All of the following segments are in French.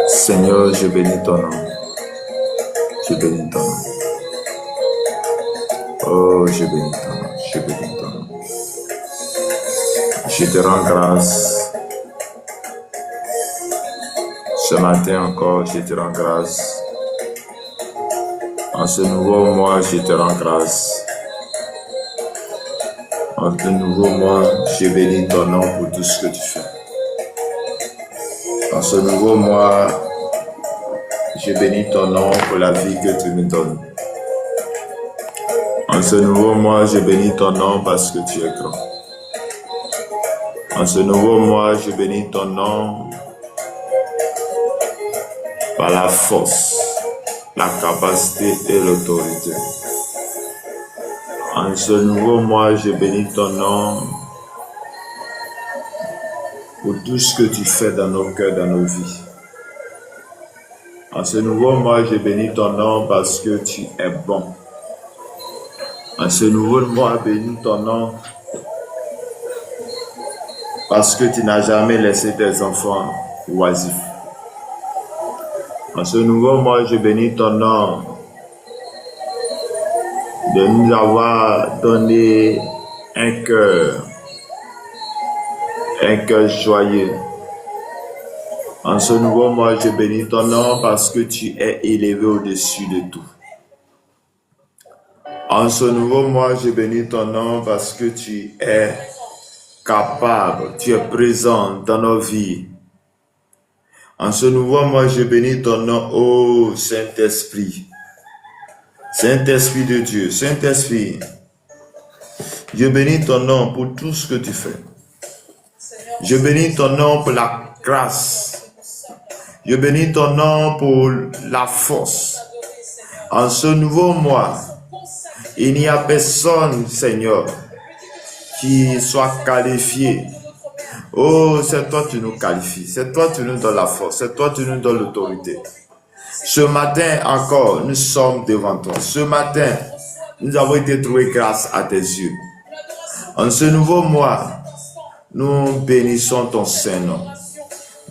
Seigneur, je bénis ton nom. Je bénis ton nom. Oh, je bénis ton nom. Je bénis ton nom. Je te rends grâce. Ce matin encore, je te rends grâce. En ce nouveau mois, je te rends grâce. En ce nouveau mois, je bénis ton nom pour tout ce que tu fais. En ce nouveau mois, je bénis ton nom pour la vie que tu me donnes. En ce nouveau mois, je bénis ton nom parce que tu es grand. En ce nouveau mois, je bénis ton nom par la force, la capacité et l'autorité. En ce nouveau mois, je bénis ton nom pour tout ce que tu fais dans nos cœurs, dans nos vies. En ce nouveau mois, je bénis ton nom parce que tu es bon. En ce nouveau mois, bénis ton nom parce que tu n'as jamais laissé tes enfants oisifs. En ce nouveau mois, je bénis ton nom de nous avoir donné un cœur joyeux. En ce nouveau mois, je bénis ton nom parce que tu es élevé au-dessus de tout. En ce nouveau mois, je bénis ton nom parce que tu es capable, tu es présent dans nos vies. En ce nouveau mois, je bénis ton nom, ô Saint-Esprit. Saint-Esprit de Dieu, Saint-Esprit, je bénis ton nom pour tout ce que tu fais. Je bénis ton nom pour la grâce. Je bénis ton nom pour la force. En ce nouveau mois, il n'y a personne, Seigneur, qui soit qualifié. Oh, c'est toi qui nous qualifies. C'est toi qui nous donnes la force. C'est toi qui nous donnes l'autorité. Ce matin encore, nous sommes devant toi. Ce matin, nous avons été trouvés grâce à tes yeux. En ce nouveau mois, nous bénissons ton Saint-Nom.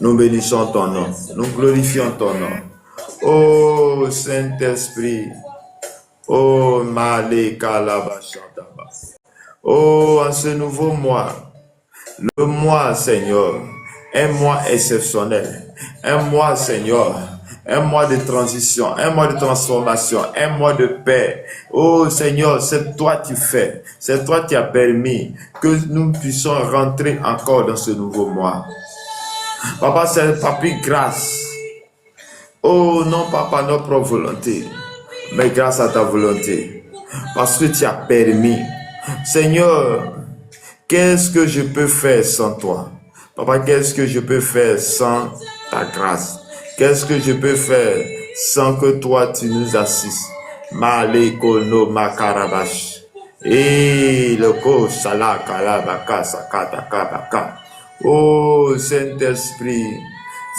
Nous bénissons ton nom. Nous glorifions ton nom. Oh Saint-Esprit. Oh Maleka Labashandaba. Oh, en ce nouveau mois, le mois, Seigneur, un mois exceptionnel. Un mois, Seigneur, un mois de transition, un mois de transformation, un mois de paix. Oh Seigneur, c'est toi qui fais. C'est toi qui as permis que nous puissions rentrer encore dans ce nouveau mois. Papa, c'est pas plus grâce. Oh non, Papa, notre volonté, mais grâce à ta volonté. Parce que tu as permis. Seigneur, qu'est-ce que je peux faire sans toi? Papa, qu'est-ce que je peux faire sans ta grâce? Qu'est-ce que je peux faire sans que toi tu nous assistes? Maleko no makarabash. Et le ko sala kalabaka sakata kabaka. Oh Saint-Esprit,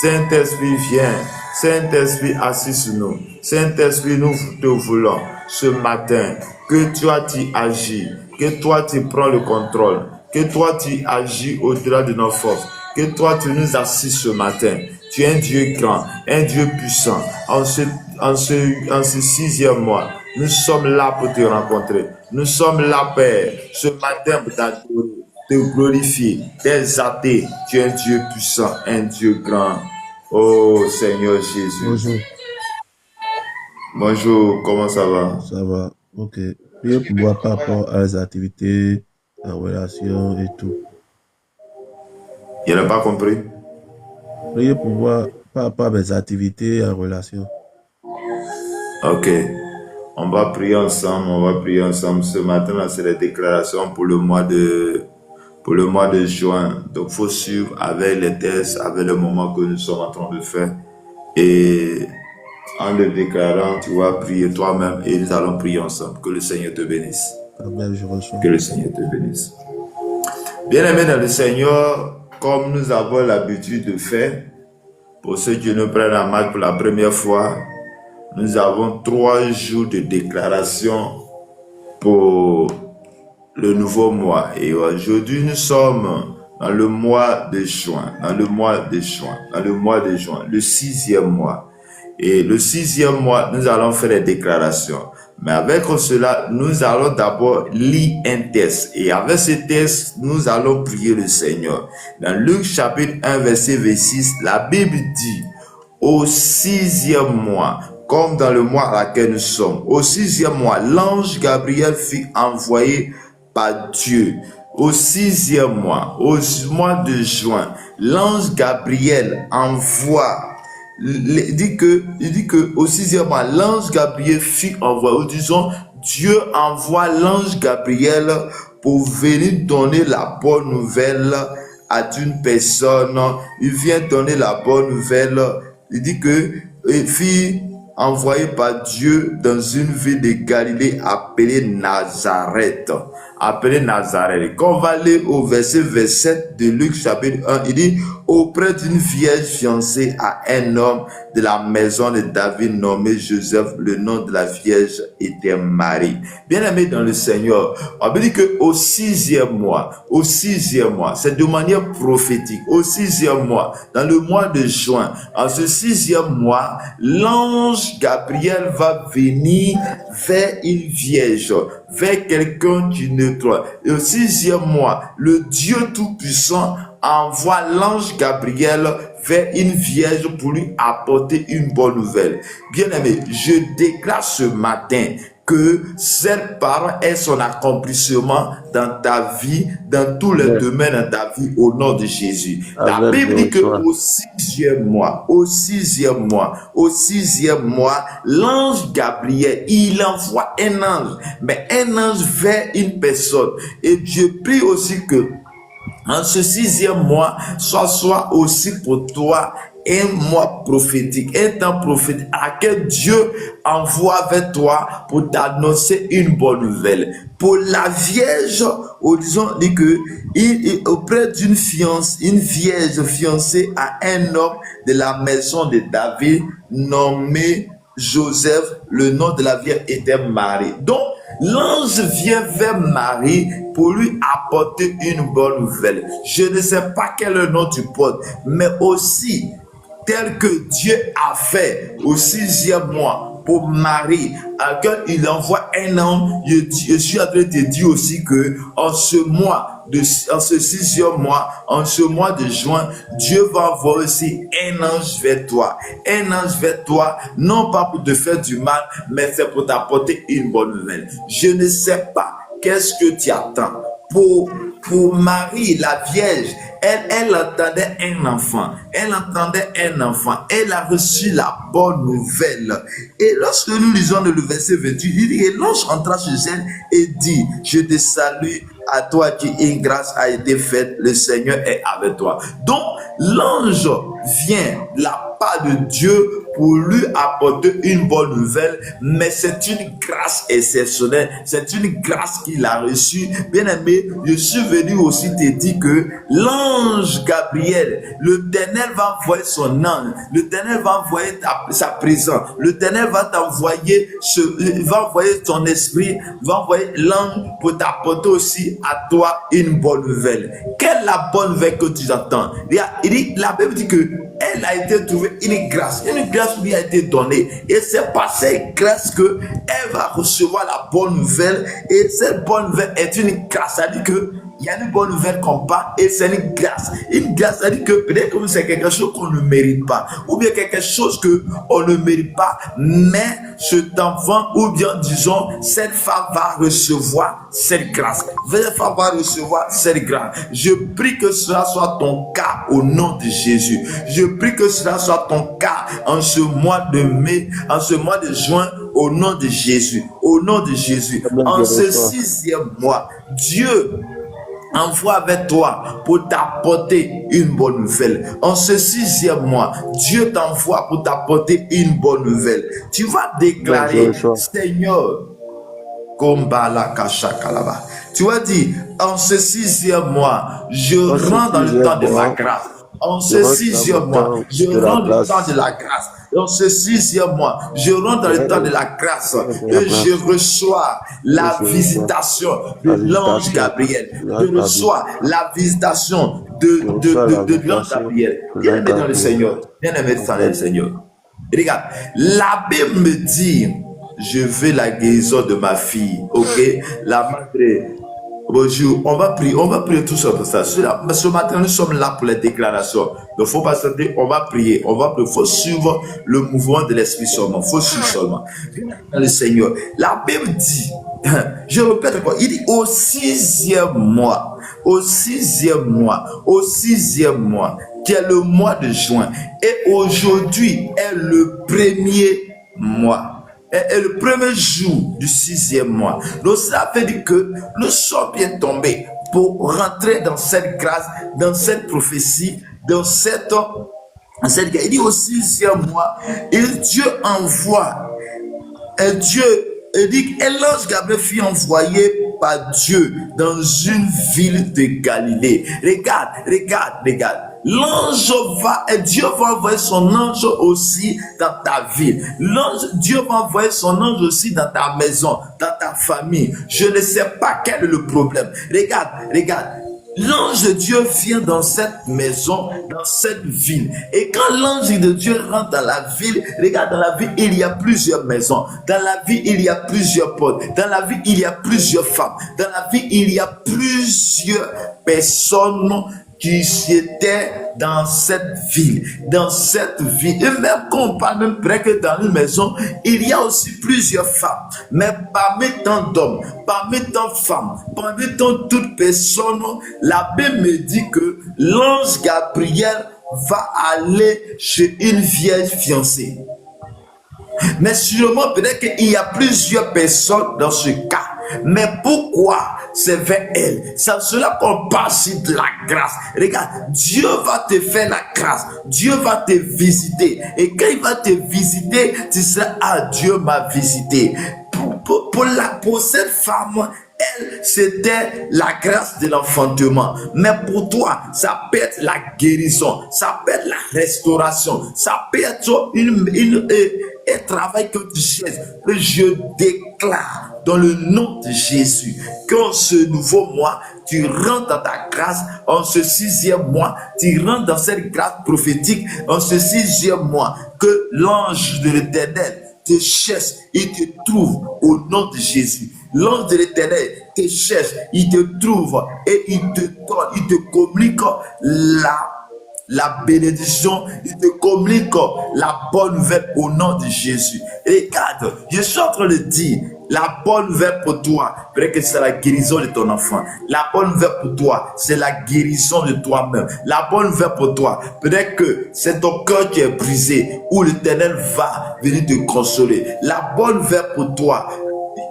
Saint-Esprit viens. Saint-Esprit assis sur nous. Saint-Esprit, nous te voulons ce matin que toi tu agis, que toi tu prends le contrôle, que toi tu agis au-delà de nos forces, que toi tu nous assises ce matin. Tu es un Dieu grand, un Dieu puissant. En ce 6e mois, nous sommes là pour te rencontrer. Nous sommes là, Père, ce matin pour t'adorer, te glorifier, t'exalter. Tu es un Dieu puissant, un Dieu grand. Oh Seigneur Jésus. Bonjour. Bonjour, comment ça va? Ça va, ok. Priez pour moi par rapport à les activités, la relation et tout. Je n'ai pas compris. Priez pour moi par rapport à mes activités et la relation. Ok. On va prier ensemble. Ce matin, là, c'est les déclarations pour le mois de juin. Donc, il faut suivre avec les tests, avec le moment que nous sommes en train de faire. Et en le déclarant, tu vas prier toi-même et nous allons prier ensemble. Que le Seigneur te bénisse. Amen, je reçois. Que le Seigneur te bénisse. Bien-aimés dans le Seigneur, comme nous avons l'habitude de faire, pour ceux qui nous prennent en marche pour la première fois, nous avons 3 jours de déclaration pour le nouveau mois. Et aujourd'hui, nous sommes dans le mois de juin, le 6e mois. Et le 6e mois, nous allons faire des déclarations. Mais avec cela, nous allons d'abord lire un texte. Et avec ce texte, nous allons prier le Seigneur. Dans Luc chapitre 1, verset 26, la Bible dit, au 6e mois, comme dans le mois à laquelle nous sommes, au 6e mois, l'ange Gabriel fut envoyé par Dieu. Au 6e mois, au mois de juin, l'ange Gabriel envoie. Il dit que au 6e mois, l'ange Gabriel fut envoyé. Ou disons, Dieu envoie l'ange Gabriel pour venir donner la bonne nouvelle à une personne. Il vient donner la bonne nouvelle. Il dit que il fut envoyé par Dieu dans une ville de Galilée appelée Nazareth. Quand on va aller au verset 27 de Luc chapitre 1, il dit, auprès d'une vierge fiancée à un homme de la maison de David nommé Joseph, le nom de la vierge était Marie. Bien-aimé dans le Seigneur, on veut dire qu'au 6e mois, c'est de manière prophétique, au 6e mois, dans le mois de juin, en ce 6e mois, l'ange Gabriel va venir vers une vierge, vers quelqu'un qui ne croit. Et au 6e mois, le Dieu Tout-Puissant envoie l'ange Gabriel vers une vierge pour lui apporter une bonne nouvelle. Bien-aimé, je déclare ce matin que cette parole est son accomplissement dans ta vie, dans tous les domaines de ta vie, au nom de Jésus. La Bible dit qu'au 6e mois, l'ange Gabriel, il envoie un ange, mais un ange vers une personne. Et je prie aussi que en ce 6e mois, soit aussi pour toi un mois prophétique, un temps prophétique à laquelle Dieu envoie vers toi pour t'annoncer une bonne nouvelle. Pour la vierge, disons que il auprès d'une une vierge fiancée à un homme de la maison de David nommé Joseph, le nom de la vierge était Marie. Donc, l'ange vient vers Marie pour lui apporter une bonne nouvelle. Je ne sais pas quel est le nom tu portes, mais aussi, tel que Dieu a fait au 6e mois pour Marie, à quand il envoie un homme, je suis en train de te dire aussi que en ce 6e mois, en ce mois de juin, Dieu va envoyer aussi un ange vers toi. Un ange vers toi, non pas pour te faire du mal, mais c'est pour t'apporter une bonne nouvelle. Je ne sais pas qu'est-ce que tu attends. Pour Marie, la Vierge, elle entendait un enfant. Elle a reçu la bonne nouvelle. Et lorsque nous lisons le verset 28, il dit, et l'ange entra chez elle et dit, je te salue à toi qui une grâce a été faite, le Seigneur est avec toi. Donc, l'ange vient de la part de Dieu pour lui apporter une bonne nouvelle, mais c'est une grâce exceptionnelle, c'est une grâce qu'il a reçue. Bien aimé, je suis venu aussi te dire que l'ange Gabriel, l'Éternel va envoyer son ange, l'Éternel va envoyer sa présence, l'Éternel va t'envoyer va envoyer ton esprit, va envoyer l'ange pour t'apporter aussi à toi une bonne nouvelle. Quelle est la bonne nouvelle que tu attends? La Bible dit que elle a été trouvée une grâce lui a été donnée, et c'est par cette grâce que elle va recevoir la bonne nouvelle, et cette bonne nouvelle est une grâce. Ça dit que il y a une bonne nouvelle qu'on parle, et c'est une grâce. Une grâce, ça dit que peut-être que c'est quelque chose qu'on ne mérite pas, ou bien quelque chose qu'on ne mérite pas, mais cet enfant, ou bien disons, cette femme va recevoir cette grâce. Cette femme va recevoir cette grâce. Je prie que cela soit ton cas au nom de Jésus. Je prie que cela soit ton cas en ce mois de mai, en ce mois de juin, au nom de Jésus. Au nom de Jésus. En ce 6e mois, Dieu envoie avec toi pour t'apporter une bonne nouvelle. En ce 6e mois, Dieu t'envoie pour t'apporter une bonne nouvelle. Tu vas déclarer, Seigneur, tu vas dire, en ce 6e mois, je rentre dans le temps de ma grâce. En ce 6e mois, je rentre dans le temps de la grâce. Dans ce 6e mois, je rentre dans le temps de la grâce et je reçois la visitation de l'ange Gabriel. Je reçois la visitation l'avait de langue placé la prière. pour Bien un aimé dans le Seigneur. garde Bien aimé dans le complète. Seigneur. Et regarde, la Bible me dit, je veux la guérison de ma fille. Ok? La madre. Bonjour, on va prier tout ça pour ça. Ce matin, nous sommes là pour les déclarations. Donc, il ne faut pas s'attendre, on va prier. Il faut suivre le mouvement de l'Esprit seulement. Il faut suivre seulement. Le Seigneur. La Bible dit, je répète encore, il dit au 6e mois, qui est le mois de juin. Et aujourd'hui est le premier mois. Est le premier jour du 6e mois. Donc ça veut dire que nous sommes bien tombés pour rentrer dans cette grâce, dans cette prophétie, dans cette il dit au 6e mois, et Dieu envoie, et dit que l'ange Gabriel fut envoyé par Dieu dans une ville de Galilée. Regarde. L'ange va, et Dieu va envoyer son ange aussi dans ta ville. Dieu va envoyer son ange aussi dans ta maison, dans ta famille. Je ne sais pas quel est le problème. Regarde. L'ange de Dieu vient dans cette maison, dans cette ville. Et quand l'ange de Dieu rentre dans la ville, regarde, dans la ville, il y a plusieurs maisons. Dans la ville, il y a plusieurs portes. Dans la ville, il y a plusieurs femmes. Dans la ville, il y a plusieurs personnes qui étaient dans cette ville. Et même quand on parle même près que dans une maison, il y a aussi plusieurs femmes. Mais parmi tant d'hommes, parmi tant de femmes, parmi tant toutes personnes, la Bible me dit que l'ange Gabriel va aller chez une vierge fiancée. Mais sûrement, peut-être qu'il y a plusieurs personnes dans ce cas. Mais pourquoi c'est vers elle? C'est cela qu'on parle ici de la grâce. Regarde, Dieu va te faire la grâce. Dieu va te visiter. Et quand il va te visiter, tu seras, ah, Dieu m'a visité. Pour cette femme, elle, c'était la grâce de l'enfantement. Mais pour toi, ça peut être la guérison, ça peut être la restauration, ça peut être un travail que tu cherches. Je déclare dans le nom de Jésus qu'en ce nouveau mois, tu rentres dans ta grâce. En ce 6e mois, tu rentres dans cette grâce prophétique. En ce 6e mois, que l'ange de l'Éternel te cherche, il te trouve au nom de Jésus. L'ange de l'Éternel te cherche, il te trouve et il te donne, il te communique la bénédiction, il te communique la bonne nouvelle au nom de Jésus. Regarde, je suis en train de dire, la bonne nouvelle pour toi, peut-être que c'est la guérison de ton enfant. La bonne nouvelle pour toi, c'est la guérison de toi-même. La bonne nouvelle pour toi, peut-être que c'est ton cœur qui est brisé, où l'Éternel va venir te consoler. La bonne nouvelle pour toi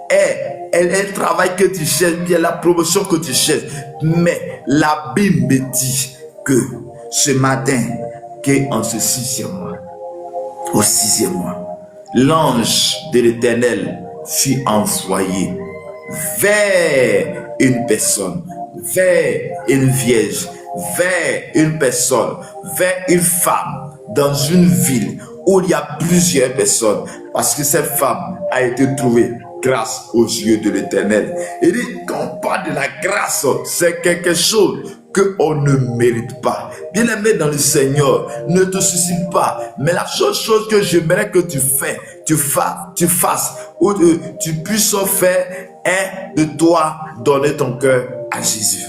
est le travail que tu cherches, bien la promotion que tu cherches. Mais la Bible me dit que ce matin, qu'en ce 6e mois, au 6e mois, l'ange de l'Éternel fut envoyé vers une personne, vers une vierge, vers une personne, vers une femme, dans une ville où il y a plusieurs personnes, parce que cette femme a été trouvée grâce aux yeux de l'Éternel. Et quand on parle de la grâce, c'est quelque chose qu'on ne mérite pas. Bien-aimé dans le Seigneur, ne te soucie pas. Mais la seule chose que j'aimerais que tu fasses, ou tu puisses faire, est de toi donner ton cœur à Jésus.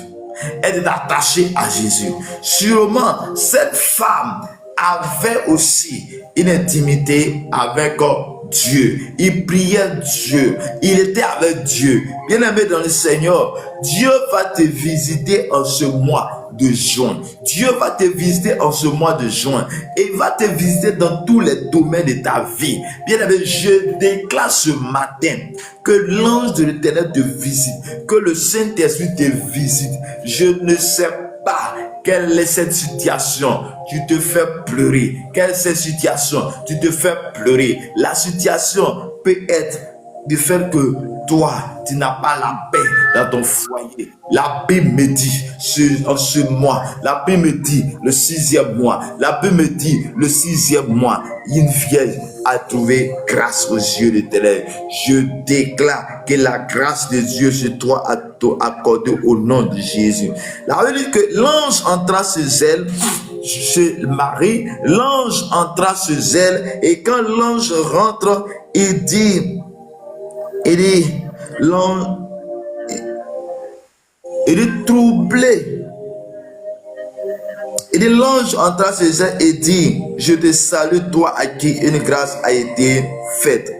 Et de t'attacher à Jésus. Sûrement, cette femme avait aussi une intimité avec Dieu. Il priait Dieu. Il était avec Dieu. Bien-aimé dans le Seigneur, Dieu va te visiter en ce mois de juin. Dieu va te visiter en ce mois de juin. Et il va te visiter dans tous les domaines de ta vie. Bien-aimé, je déclare ce matin que l'ange de l'Éternel te visite. Que le Saint-Esprit te visite. Je ne sais pas quelle est cette situation. Tu te fais pleurer. Quelle est cette situation? Tu te fais pleurer. La situation peut être du fait que toi, tu n'as pas la paix dans ton foyer. La Bible me dit, en ce mois, la Bible me dit le 6e mois, la Bible me dit le 6e mois, une vierge a trouvé grâce aux yeux de l'Éternel. Je déclare que la grâce de Dieu sur toi a accordée au nom de Jésus. La Bible dit que l'ange entra chez elle, chez Marie, l'ange entra chez elle, et quand l'ange rentre, il dit, l'ange, il est troublé. Et l'ange entra chez elle et dit, je te salue, toi à qui une grâce a été faite.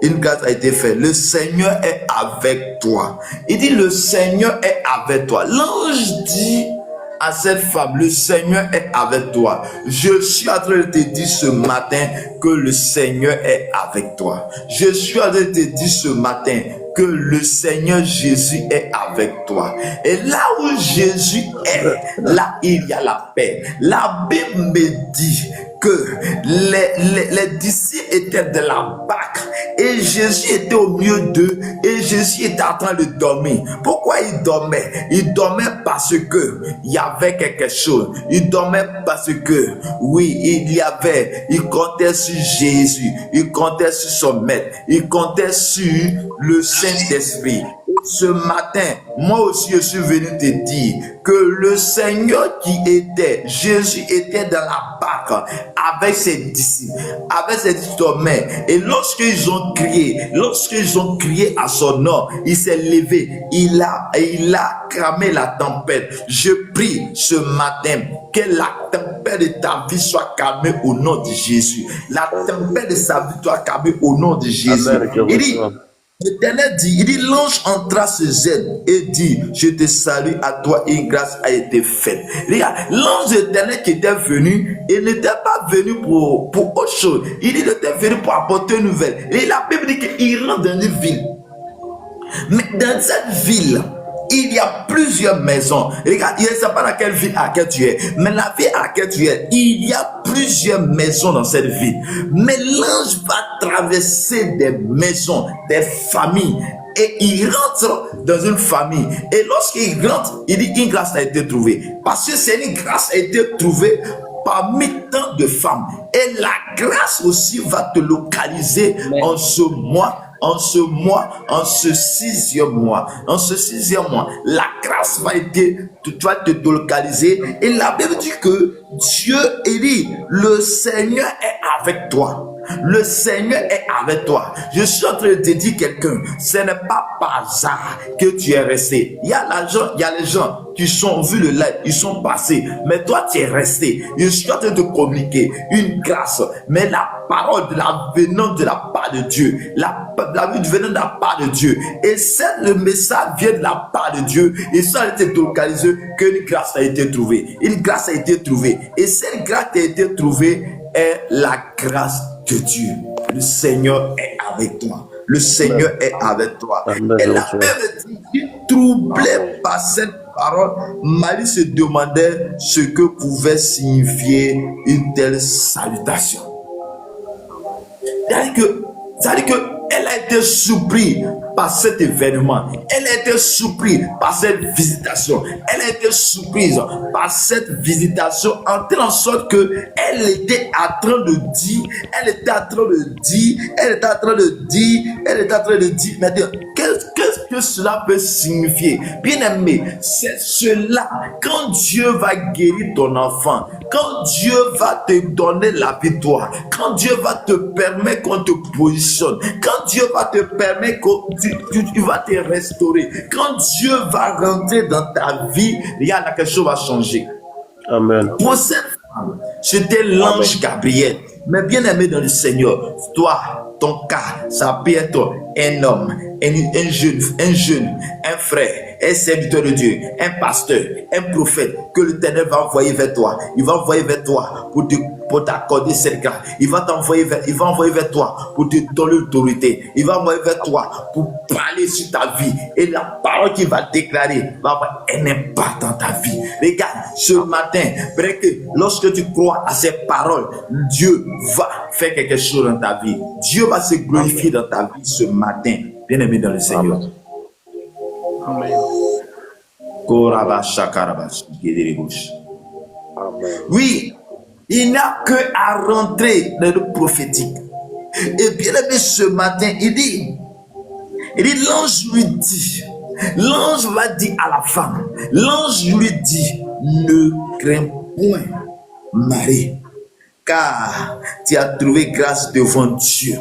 Une grâce a été faite. Le Seigneur est avec toi. Il dit, le Seigneur est avec toi. L'ange dit à cette femme, le Seigneur est avec toi. Je suis en train de te dire ce matin que le Seigneur est avec toi. Je suis en train de te dire ce matin que le Seigneur Jésus est avec toi. Et là où Jésus est, là il y a la paix. La Bible me dit que les disciples étaient de la barque et Jésus était au milieu d'eux et Jésus était en train de dormir. Pourquoi il dormait? Il dormait parce que il y avait quelque chose. Il dormait parce que, oui, il comptait sur Jésus, il comptait sur son maître, il comptait sur le Saint-Esprit. Ce matin, moi aussi je suis venu te dire que le Seigneur qui était, Jésus était dans la barque avec ses disciples, et lorsqu'ils ont crié à son nom, il s'est levé, il a cramé la tempête. Je prie ce matin que la tempête de ta vie soit calmée au nom de Jésus. La tempête de sa vie soit calmée au nom de Jésus. Il dit, l'Éternel dit, l'ange entra chez elle et dit, je te salue, à toi une grâce a été faite. Regarde, l'ange de l'Éternel qui était venu, il n'était pas venu pour autre chose. Il était venu pour apporter une nouvelle. Et la Bible dit qu'il rentre dans une ville. Mais dans cette ville, il y a plusieurs maisons. Regarde, je ne sais pas dans quelle ville à laquelle tu es, mais la ville à laquelle tu es, il y a plusieurs maisons dans cette ville. Mais l'ange va traverser des maisons, des familles, et il rentre dans une famille. Et lorsqu'il rentre, il dit qu'une grâce a été trouvée. Parce que c'est une grâce a été trouvée parmi tant de femmes. Et la grâce aussi va te localiser en ce mois. En ce sixième mois, la grâce va te localiser. Et la Bible dit que Dieu, il dit, le Seigneur est avec toi. Le Seigneur est avec toi. Je suis en train de te dire quelqu'un, ce n'est pas par hasard que tu es resté. Il y a les gens qui sont vus le live, ils sont passés, mais toi tu es resté. Je suis en train de communiquer une grâce, mais la parole venant de la part de Dieu, la venant de la part de Dieu, et le message vient de la part de Dieu, et ça a été localisé qu'une grâce a été trouvée. Une grâce a été trouvée, et cette grâce qui a été trouvée est la grâce de Dieu. Le Seigneur est avec toi. Le Seigneur est avec toi. Et la Bible dit, troublé par cette parole, Marie se demandait ce que pouvait signifier une telle salutation. C'est-à-dire qu'elle a été surprise par cet événement. Elle a été surprise par cette visitation. Elle a été surprise par cette visitation en telle sorte que elle était en train de dire, maintenant, qu'est-ce que cela peut signifier? Bien-aimé, c'est cela. Quand Dieu va guérir ton enfant, quand Dieu va te donner la victoire, quand Dieu va te permettre qu'on te positionne, quand Dieu va te permettre que tu vas te restaurer, quand Dieu va rentrer dans ta vie, il y a quelque chose va changer. Amen. Pour cette femme, c'était l'ange Gabriel. Mais bien aimé dans le Seigneur, toi, ton cas, ça peut être un homme, un jeune, un frère, un serviteur de Dieu, un pasteur, un prophète que l'Éternel va envoyer vers toi. Il va envoyer vers toi pour t'accorder cette grâce. Il va envoyer vers toi pour te donner l'autorité. Il va envoyer vers toi pour parler sur ta vie. Et la parole qu'il va déclarer va avoir un impact dans ta vie. Regarde, ce matin, lorsque tu crois à ces paroles, Dieu va faire quelque chose dans ta vie. Dieu va se glorifier dans ta vie ce matin. Bien aimé dans le Seigneur. Amen. Oui, il n'a que à rentrer dans le prophétique. Et bien aimé, ce matin, il dit, l'ange va dire à la femme, l'ange lui dit, ne crains point, Marie, car tu as trouvé grâce devant Dieu.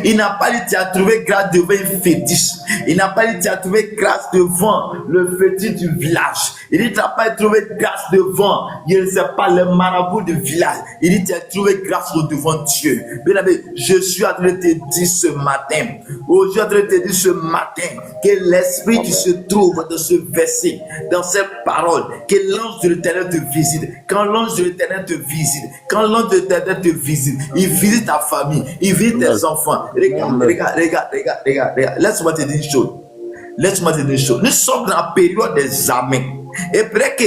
Il n'a pas dit tu as trouvé grâce devant un fétiche. Il n'a pas dit tu as trouvé grâce devant le fétiche du village. Il dit tu n'as pas trouvé grâce devant, je ne sais pas, le marabout du village. Il dit tu as trouvé grâce devant Dieu. Bien aimé, je suis en train de te dire ce matin, je suis en train de te dire ce matin que l'esprit qui se trouve dans ce verset, dans cette parole, que l'ange de l'Éternel te visite. Quand l'ange de l'Éternel te visite, quand l'ange de l'Éternel te visite, il visite ta famille, il visite tes enfants. Regarde. Laisse-moi te dire une chose. Nous sommes dans la période des examens. Et peut-être que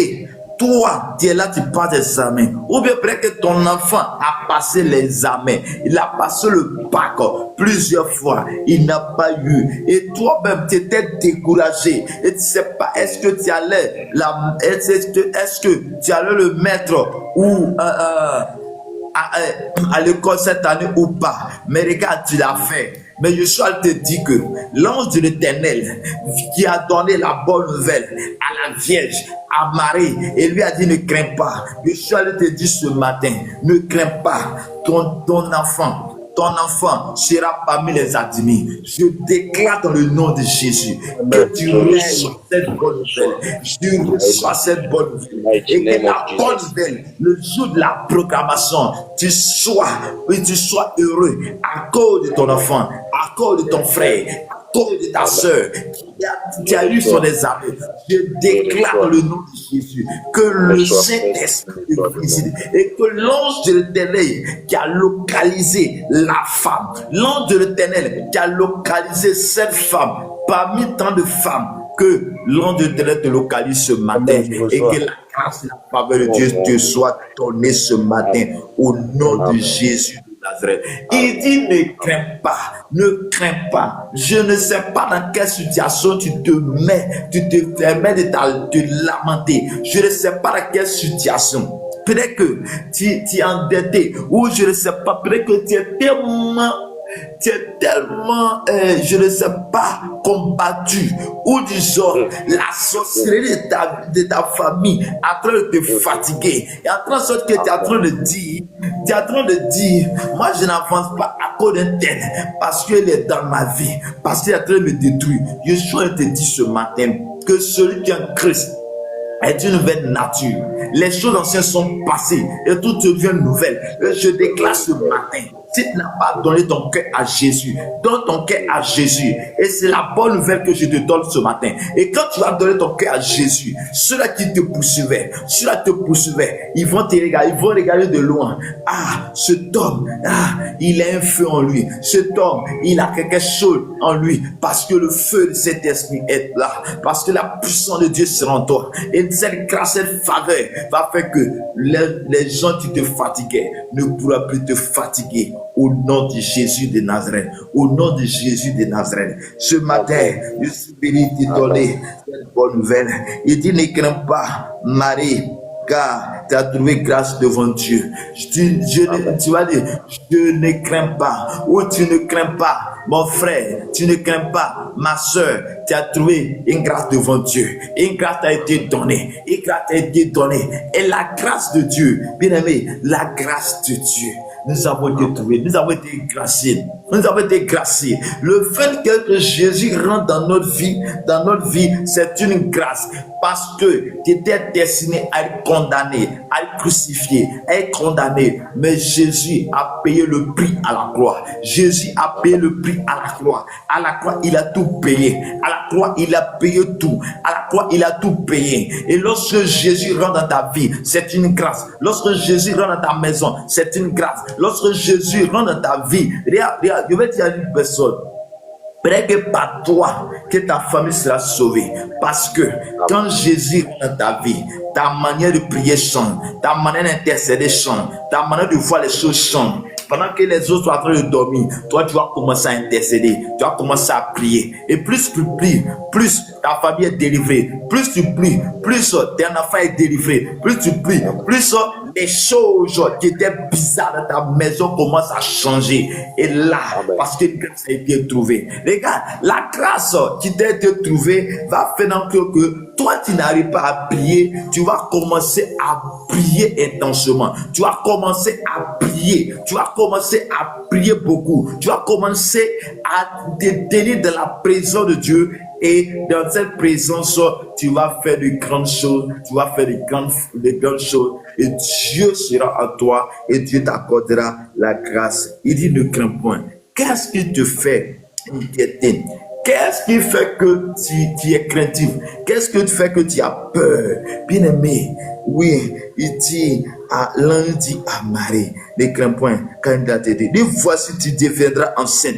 toi, tu es là, tu passes des examens. Ou bien peut-être que ton enfant a passé l'examen. Il a passé le bac plusieurs fois. Il n'a pas eu. Et toi-même, tu étais découragé. Et tu ne sais pas, est-ce que tu allais le mettre ou à l'école cette année ou pas. Mais regarde, tu l'as fait. Mais je suis allé te dire que l'ange de l'Éternel qui a donné la bonne nouvelle à la Vierge, à Marie, et lui a dit ne crains pas. Je suis allé te dire ce matin, ne crains pas. Ton enfant sera parmi les admis. Je déclare dans le nom de Jésus que tu reçois cette bonne nouvelle. Tu reçois cette bonne nouvelle. Et que la bonne nouvelle, le jour de la proclamation, tu sois heureux à cause de ton enfant, à cause de ton frère, à cause de ta soeur qui a eu son examen. Je déclare dans le nom de Jésus que le Saint-Esprit te visite et que l'ange de l'Éternel qui a localisé la femme, l'ange de l'Éternel qui a localisé cette femme parmi tant de femmes, que l'ange de l'Éternel te localise ce matin et que la grâce et la faveur de Dieu te soit donnée ce matin au nom de Jésus. Il dit ne crains pas. Je ne sais pas dans quelle situation tu te permets de lamenter. Je ne sais pas dans quelle situation. Peut-être que tu es endetté, ou je ne sais pas, peut-être que tu es tellement, je ne sais pas, combattu, ou disons, la sorcellerie de ta famille est en train de te fatiguer, et en train de sorte que tu es en train de dire, moi je n'avance pas à cause d'un tel, parce qu'il est dans ma vie, parce qu'il est en train de me détruire. Je suis en train de te dire ce matin que celui qui est en Christ est une nouvelle nature. Les choses anciennes sont passées et tout devient nouvelle. Je déclare ce matin, si tu n'as pas donné ton cœur à Jésus, donne ton cœur à Jésus. Et c'est la bonne nouvelle que je te donne ce matin. Et quand tu vas donner ton cœur à Jésus, ceux-là qui te poursuivaient, ils vont regarder de loin. Ah, cet homme, il a un feu en lui. Cet homme, il a quelque chose en lui. Parce que le feu de cet esprit est là. Parce que la puissance de Dieu sera en toi. Et cette grâce, cette faveur va faire que les gens qui te fatiguaient ne pourront plus te fatiguer. Au nom de Jésus de Nazareth. Au nom de Jésus de Nazareth. Ce matin, je suis béni de donner cette bonne nouvelle. Il dit ne crains pas, Marie, car tu as trouvé grâce devant Dieu. Tu vas dire, je ne crains pas. Ou tu ne crains pas, mon frère. Tu ne crains pas, ma soeur. Tu as trouvé une grâce devant Dieu. Une grâce a été donnée. Une grâce a été donnée. Et la grâce de Dieu, bien aimé, la grâce de Dieu. Nous avons été trouvés, nous avons été graciés. Le fait que Jésus rentre dans notre vie, c'est une grâce. Parce que tu étais destiné à être condamné, à être crucifié, à être condamné. Mais Jésus a payé le prix à la croix. Jésus a payé le prix à la croix. À la croix, il a tout payé. À la croix, il a payé tout. À la croix, il a tout payé. Et lorsque Jésus rentre dans ta vie, c'est une grâce. Lorsque Jésus rentre dans ta maison, c'est une grâce. Lorsque Jésus rentre dans ta vie, regarde, je vais dire à une personne, peut-être que par toi, que ta famille sera sauvée. Parce que quand Jésus rentre dans ta vie, ta manière de prier change, ta manière d'intercéder change, ta manière de voir les choses change. Pendant que les autres sont en train de dormir, toi tu vas commencer à intercéder, tu vas commencer à prier. Et plus tu pries, plus ta famille est délivrée. Plus tu pries, plus ton enfant est délivré. Plus tu pries, plus les choses qui étaient bizarres dans ta maison commencent à changer. Et là, Amen. parce que grâce a été trouvée. Regarde, la grâce qui t'a été trouvée va faire en sorte que toi, tu n'arrives pas à prier. Tu vas commencer à prier intensément. Tu vas commencer à prier. Tu vas commencer à prier beaucoup. Tu vas commencer à te tenir dans la présence de Dieu. Et dans cette présence, tu vas faire de grandes choses. Tu vas faire de grandes choses. Et Dieu sera en toi. Et Dieu t'accordera la grâce. Il dit, ne crains point. Qu'est-ce qui te fait inquiéter? Qu'est-ce qui fait que tu es craintif? Qu'est-ce qui fait que tu as peur? Bien-aimé, oui, il dit à l'un dit à Marie, ne crains point, quand il a te dit, voici tu deviendras enceinte.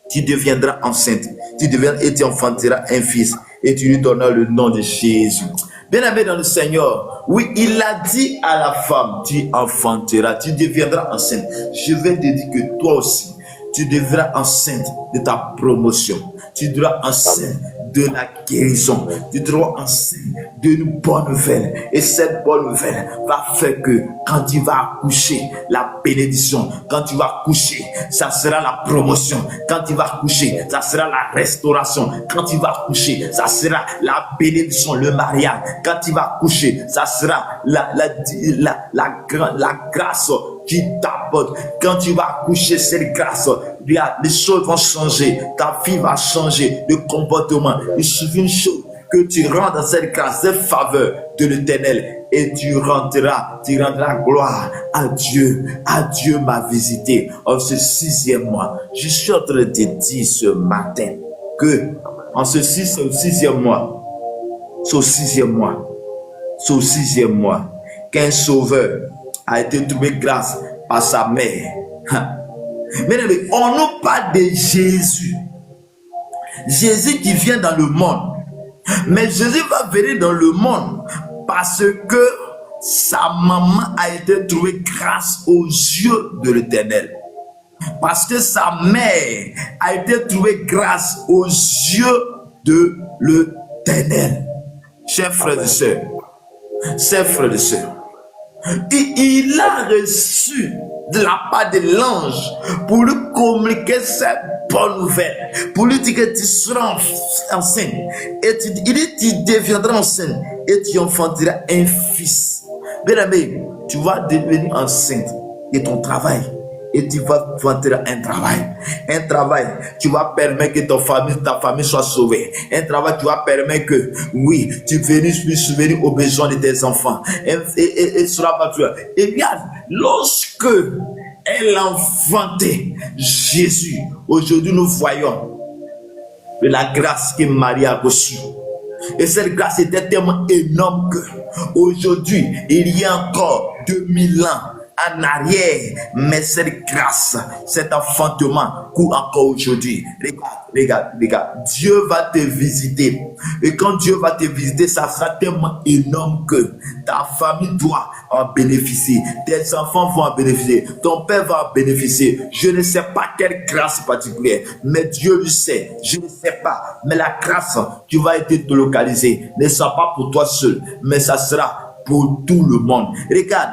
Tu deviendras enceinte. Et tu enfanteras un fils. Et tu lui donneras le nom de Jésus. Bien-aimé dans le Seigneur, oui, il a dit à la femme, tu enfanteras, tu deviendras enceinte. Je vais te dire que toi aussi, tu deviendras enceinte de ta promotion. Tu devras enceinte de la guérison. Tu devras enceinte d'une bonne nouvelle. Et cette bonne nouvelle va faire que quand tu vas accoucher, la bénédiction. Quand tu vas accoucher, ça sera la promotion. Quand tu vas accoucher, ça sera la restauration. Quand tu vas accoucher, ça sera la bénédiction, le mariage. Quand tu vas accoucher, ça sera la grâce qui t'apporte. Quand tu vas accoucher cette grâce, les choses vont changer. Ta fille va changer de comportement. Il suffit une chose, que tu rentres dans cette grâce, cette faveur de l'Éternel, et tu rendras gloire à Dieu. À Dieu m'a visité en ce 6e mois. Je suis en train de te dire ce matin que en ce 6e mois, ce 6e mois, qu'un sauveur a été trouvé grâce par sa mère. Mais on nous parle de Jésus. Jésus qui vient dans le monde. Mais Jésus va venir dans le monde parce que sa maman a été trouvée grâce aux yeux de l'Éternel. Parce que sa mère a été trouvée grâce aux yeux de l'Éternel. Chers frères et sœurs, il a reçu de la part de l'ange pour lui communiquer cette bonne nouvelle, pour lui dire que tu seras enceinte, et il dit tu deviendras enceinte et tu enfanteras un fils. Bien aimé, tu vas devenir enceinte de ton travail. Et tu vas faire un travail qui va permettre que ta famille soit sauvée. Un travail qui va permettre que, oui, tu puisses subvenir aux besoins de tes enfants. Et cela va faire. Et regarde, lorsque elle a enfanté Jésus, aujourd'hui nous voyons de la grâce que Marie a reçue. Et cette grâce était tellement énorme que aujourd'hui, il y a encore 2000 ans en arrière, mais cette grâce, cet enfantement court encore aujourd'hui. Regarde, Dieu va te visiter. Et quand Dieu va te visiter, ça sera tellement énorme que ta famille doit en bénéficier. Tes enfants vont en bénéficier. Ton père va en bénéficier. Je ne sais pas quelle grâce particulière, mais Dieu le sait. Je ne sais pas. Mais la grâce qui va être localisée ne sera pas pour toi seul, mais ça sera pour tout le monde. Regarde.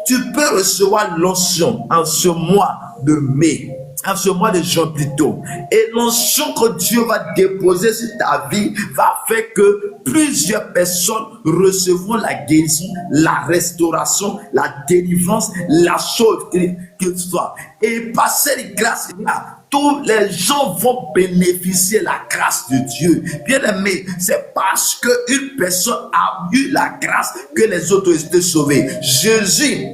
Tu peux recevoir l'onction en ce mois de mai, en ce mois de juin plutôt. Et l'onction que Dieu va déposer sur ta vie va faire que plusieurs personnes recevront la guérison, la restauration, la délivrance, la chose que ce soit. Et par cette grâce-là, tous les gens vont bénéficier de la grâce de Dieu. Bien aimé, c'est parce qu'une personne a eu la grâce que les autres étaient sauvés. Jésus,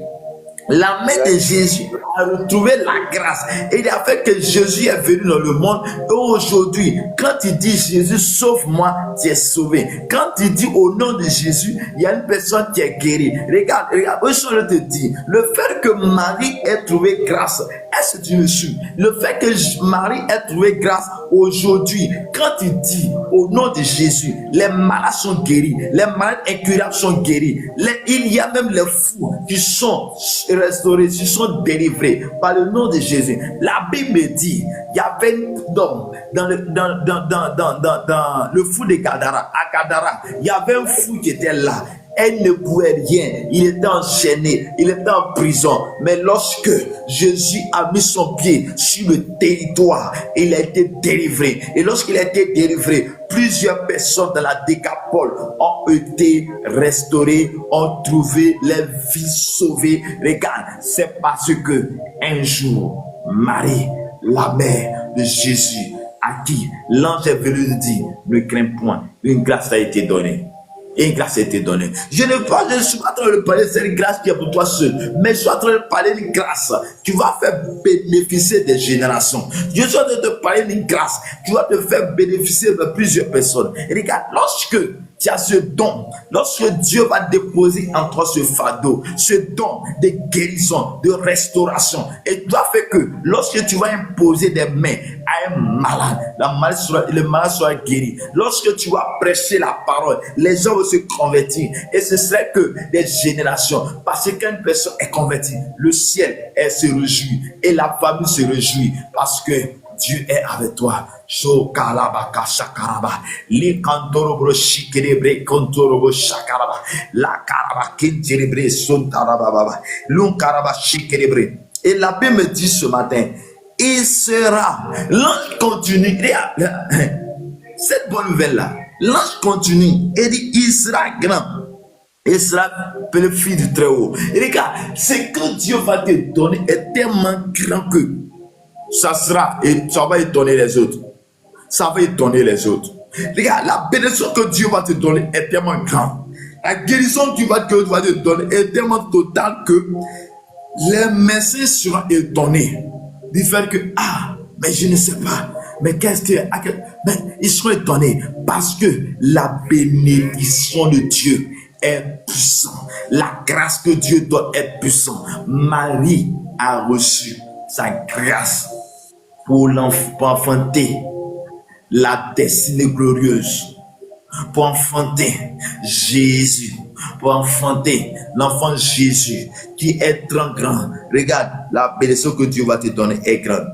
la main de Jésus a retrouvé la grâce et il a fait que Jésus est venu dans le monde. Et aujourd'hui, quand il dit Jésus sauve-moi, tu es sauvé. Quand il dit au nom de Jésus, il y a une personne qui est guérie. Regarde, je te dis, le fait que Marie ait trouvé grâce, est-ce que tu me suis? Le fait que Marie ait trouvé grâce aujourd'hui, quand il dit au nom de Jésus, les malades sont guéris, les malades incurables sont guéris, il y a même les fous qui sont restaurés, qui sont délivrés par le nom de Jésus. La Bible dit, il y avait un homme dans le fou de Gadara, à Gadara, il y avait un fou qui était là. Elle ne pouvait rien. Il était enchaîné. Il était en prison. Mais lorsque Jésus a mis son pied sur le territoire, il a été délivré. Et lorsqu'il a été délivré, plusieurs personnes dans la Décapole ont été restaurées, ont trouvé les vies sauvées. Regarde, c'est parce que un jour, Marie, la mère de Jésus, à qui l'ange est venu dire, ne crains point, une grâce a été donnée. Et une grâce a été donnée. Je ne suis pas en train de parler de cette grâce qui est pour toi seul, mais je suis en train de parler d'une grâce qui va faire bénéficier des générations. Je suis en train de te parler d'une grâce qui va te faire bénéficier de plusieurs personnes. Et regarde, lorsque tu as ce don, lorsque Dieu va déposer en toi ce fardeau, ce don de guérison, de restauration, et tu as fait que lorsque tu vas imposer des mains à un malade, le malade sera guéri. Lorsque tu vas prêcher la parole, les gens vont se convertir, et ce serait que des générations, parce qu'une personne est convertie, le ciel se réjouit et la famille se réjouit parce que Dieu est avec toi. Shokalabaka shakaraba. Li kantorobo shikerebre kontorobo shakaraba. La karaba kinterebre sontarababa. Lun karaba shikerebre. Et la Bible me dit ce matin, il sera. L'ange continue. Cette bonne nouvelle là. L'ange continue et dit, il sera grand. Il sera le fils du Très-Haut. Et regarde, ce que Dieu va te donner est tellement grand que ça sera, et ça va étonner les autres. Ça va étonner les autres. Regarde, la bénédiction que Dieu va te donner est tellement grande. La guérison que Dieu va te donner est tellement totale que les messieurs seront étonnés. Du fait que, mais je ne sais pas. Mais qu'est-ce que, mais ils seront étonnés parce que la bénédiction de Dieu est puissante. La grâce que Dieu donne est puissante. Marie a reçu sa grâce pour enfanter la destinée glorieuse, pour enfanter Jésus, pour enfanter l'enfant Jésus qui est très grand. Regarde, la bénédiction que Dieu va te donner est grande.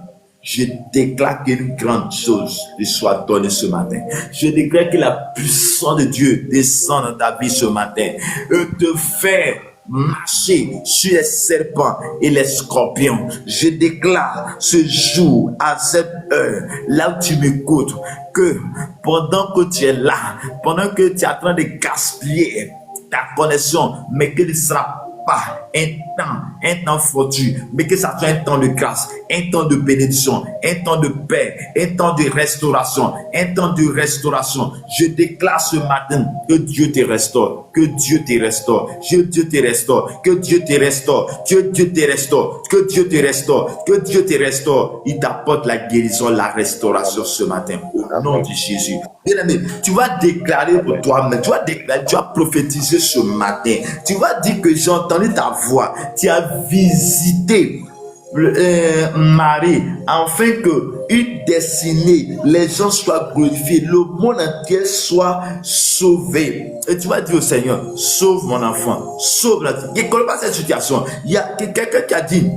Je déclare qu'une grande chose te soit donnée ce matin. Je déclare que la puissance de Dieu descend dans ta vie ce matin et te fait marcher sur les serpents et les scorpions. Je déclare ce jour, à cette heure, là où tu m'écoutes, que pendant que tu es là, pendant que tu es en train de gaspiller ta connexion, mais que ne sera pas un temps fortuit, mais que ça soit un temps de grâce, un temps de bénédiction, un temps de paix, un temps de restauration, un temps de restauration. Je déclare ce matin que Dieu te restaure, que Dieu te restaure, que Dieu te restaure, que Dieu te restaure, que Dieu te restaure, que Dieu te restaure, que Dieu te restaure. Il t'apporte la guérison, la restauration ce matin, au nom de Jésus. Bien-aimé, tu vas déclarer pour toi-même, tu vas déclarer, tu vas prophétiser ce matin, tu vas dire que j'ai entendu ta voix, tu as visité Marie, afin que une destinée, les gens soient glorifiés, le monde entier soit sauvé. Et tu vas dire au Seigneur, sauve mon enfant, sauve la vie. Je ne connais pas cette situation. Il y a quelqu'un qui a dit,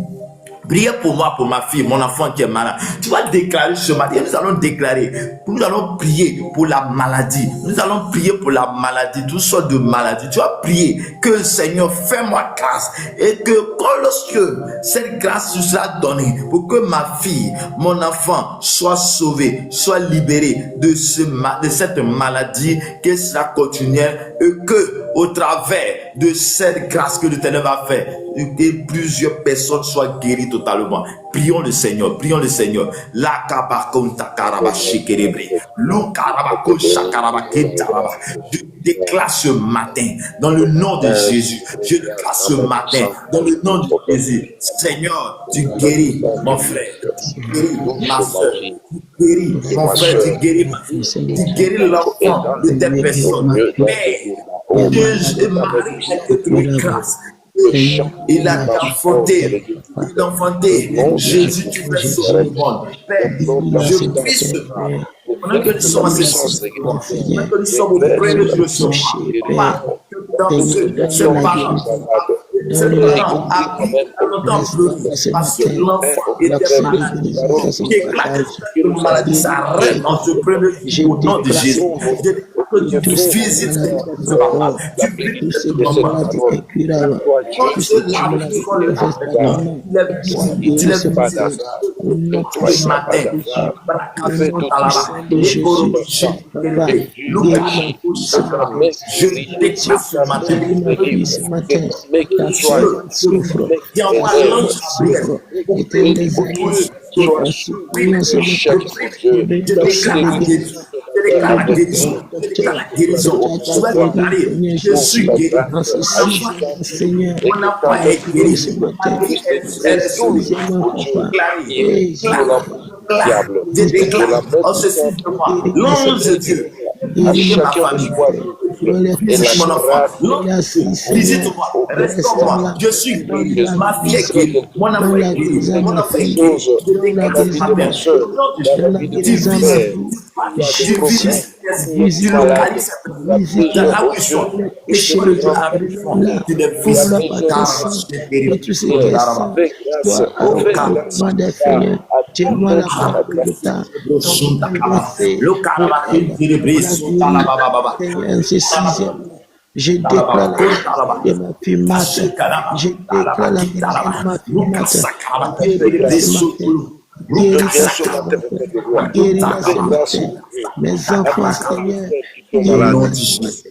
priez pour moi, pour ma fille, mon enfant qui est malade. Tu vas déclarer ce matin. Nous allons déclarer. Nous allons prier pour la maladie. Nous allons prier pour la maladie, toutes sortes de maladies. Tu vas prier que Seigneur, fais-moi grâce. Et que quand lorsque cette grâce nous sera donnée, pour que ma fille, mon enfant, soit sauvé, soit libéré de cette maladie, que sera continuelle, et que au travers de cette grâce que l'Éternel va faire, que plusieurs personnes soient guéries totalement. Prions le Seigneur, prions le Seigneur. La kabakonta karaba shikerebre. Lo karabako shakaraba ketaraba. Je déclare ce matin, dans le nom de Jésus, je déclare ce matin, dans le nom de Jésus, Seigneur, tu guéris mon frère, tu guéris ma soeur, tu guéris mon frère, tu guéris ma fille, tu guéris l'enfant de tes personnes. Marie a été grâce. Il a enfanté, Jésus, tu fais sauver le monde. Père, je prie ce matin. Pendant que nous sommes en ce moment, pendant que nous sommes auprès de Dieu ce moment, dans ce parent, ce parent a pris longtemps pleuré parce que l'enfant était malade. J'éclate que la maladie s'arrête en ce premier jour au nom de Jésus. que de tu tous ces visites maladies ce de papa, corps, tu de visites tous ces ce maman. maladies incurables, Quand tous tu ces es là maladies sur qui le ne restent pas dans le nom. Sois tu guéri les ce matin. visites Au nom ce puissant matin. de Jésus. Au Brakazo nom talaba, puissant de lekoro Jésus. Papa, shekere, guéris luka ma fille ce sakaba. matin. Je Jésus, déclare ce matin guéris ma que fille ce matin. Ta Dieu servante souffre. qui Ta envoie l'ange servante Gabriel souffre. pour Éternel bénir des ton armées, épouse. je Je t'en prie, supplie en ce je matin. prie, Je je déclare la bénéficie guérison. Je que déclare le la guérison. docteur, Je déclare la que guérison. tu as Sois guéri, déclaré, Seigneur je suis Jésus, guéri. en ce Enfant, sixième, Seigneur, mon enfant tu est l'as guéri ce guéri. matin, Ma vie, en elle ce est sauvée. sixième, papa. Déclaré, Et déclare, je guéris ta déclare fille, en ceci de moi, guéris-la ce l'ange de matin, Dieu, guéris visite mon ma frère, famille, dans les visite mon couches, enfant, dans l'ange la de Dieu, scie, Seigneur, visite-moi, restaure-moi, restaure-la, je suis dans guéri, la ma fille est guérison, guérie, mon dans enfant la est guéri, guérison, mon ma enfant est fille, guéri, je dans la déclare ce guérison, matin, ma fille, au nom de dans la Jésus, tu guérison, ma visites, fille. tu Jésus, visites, tu visite-la, localises dans visite-la, là où ils sont, dans les les couchers, chemins de Dieu arrivent, relève-la, tu les couvre-la visites, par tes car sang, c'est que guéri. tout ce qui est saint soit Oh, car au combat des Seigneurs. Tiens-moi la part de l'État, ton blessé pour elle, pour la guérir. Seigneur, ce sixième, je déclare la guérison de ma fille Marthe. Je déclare la guérison de ma fille Marthe. Guéris-la ce matin. Guéris-la ce matin. Guéris-la ce matin. Mes enfants, Seigneur, Au nom guéris-la de ce matin. Jésus.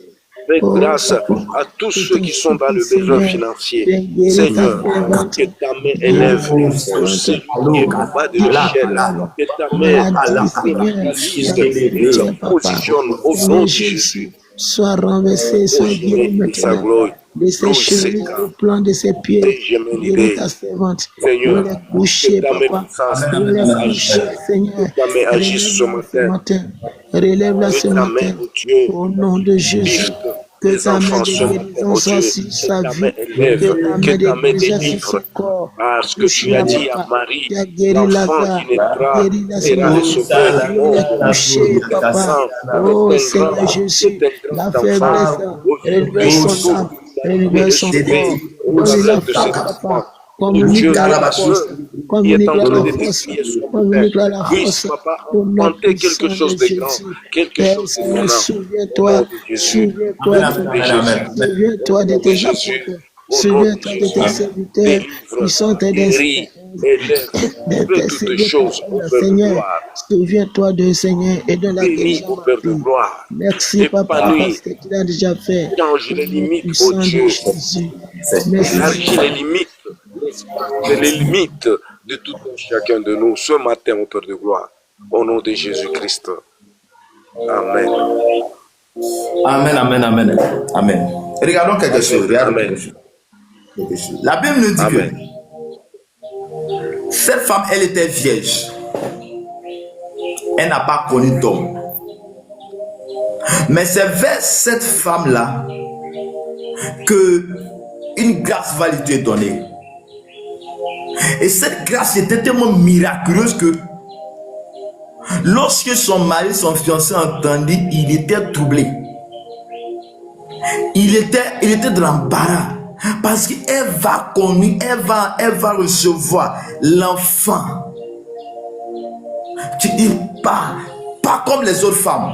Fais Oh, grâce papa, à tous je ceux t'en qui sont dans supplie, le besoin Seigneur, financier. viens guérir ta Seigneur, servante. que ta main Guéris élève ta servante. celui qui est au bas de l'échelle. Que ta main Maladie, Seigneur, réalise et te d'infirmité, papa. positionne au nom Seigneur de Jésus, Jésus. sois renversé, Oh, sois guéri sa maintenant. gloire. De ses Gloire, chevilles Seigneur. au plan de ses pieds. Guéris ta servante. Seigneur, Dans les couchers, que ta main papa. puissance Dans les agisse. couchers, Seigneur. Que ta main agisse ce Relève-la ce matin. matin. Relève-la Que ce ta main, matin. oh Dieu, Au nom de Jésus. visite Que les ta main enfants de ce matin, guérison oh soit Dieu. sur Que sa ta main vie. élève, Que ta que main de ta main guérison sur délivre. son corps. Parce que tu Puisqu'il as a dit à papa. Marie, Tu as guéri l'enfant Lazare. qui naîtra Guéris-la ce sera le matin. sauveur du Dans les monde. couchers, papa. Oh Seigneur Jésus, C'est un la grand faiblesse, enfant. réveille Aujourd'hui, son âme, réveille son corps. Donne-lui la force, papa. Communique-la la force. qui est en Communique-la train la de force. décrier son Communique-la la puisse, force. papa, Au nom inventer puissant quelque chose de de grand, Jésus. quelque Père chose Seigneur, d'étonnant. Au nom souviens-toi. de Jésus. Souviens-toi De Jésus. souviens-toi de De tes Jésus. apôtres. Au nom de Souviens-toi de tes Jésus. serviteurs qui sont Délivre, guéris, élève, fais toutes d'intercéder choses par au le Père de Seigneur. gloire. Souviens-toi de Seigneur et de la Bénis guérison au de Père ma de fille. gloire. Merci Papa Épanouis. parce que tu l'as déjà fait. Change Au les nom limites, puissant oh de Dieu. Jésus. Merci Élargis Seigneur. les limites, les limites de tout un chacun de nous ce matin, au Père de gloire. Au nom de Jésus-Christ. Amen. Amen, amen, amen, amen. Regardons quelque chose. Regardons Amen. quelque chose. La Bible nous dit Amen. que cette femme, elle était vierge. Elle n'a pas connu d'homme. Mais c'est vers cette femme-là que une grâce va lui être donnée. Et cette grâce était tellement miraculeuse que lorsque son mari, son fiancé entendit, il était troublé. Il était dans l'embarras. Parce qu'elle va conduire, elle va recevoir l'enfant. Tu dis pas comme les autres femmes.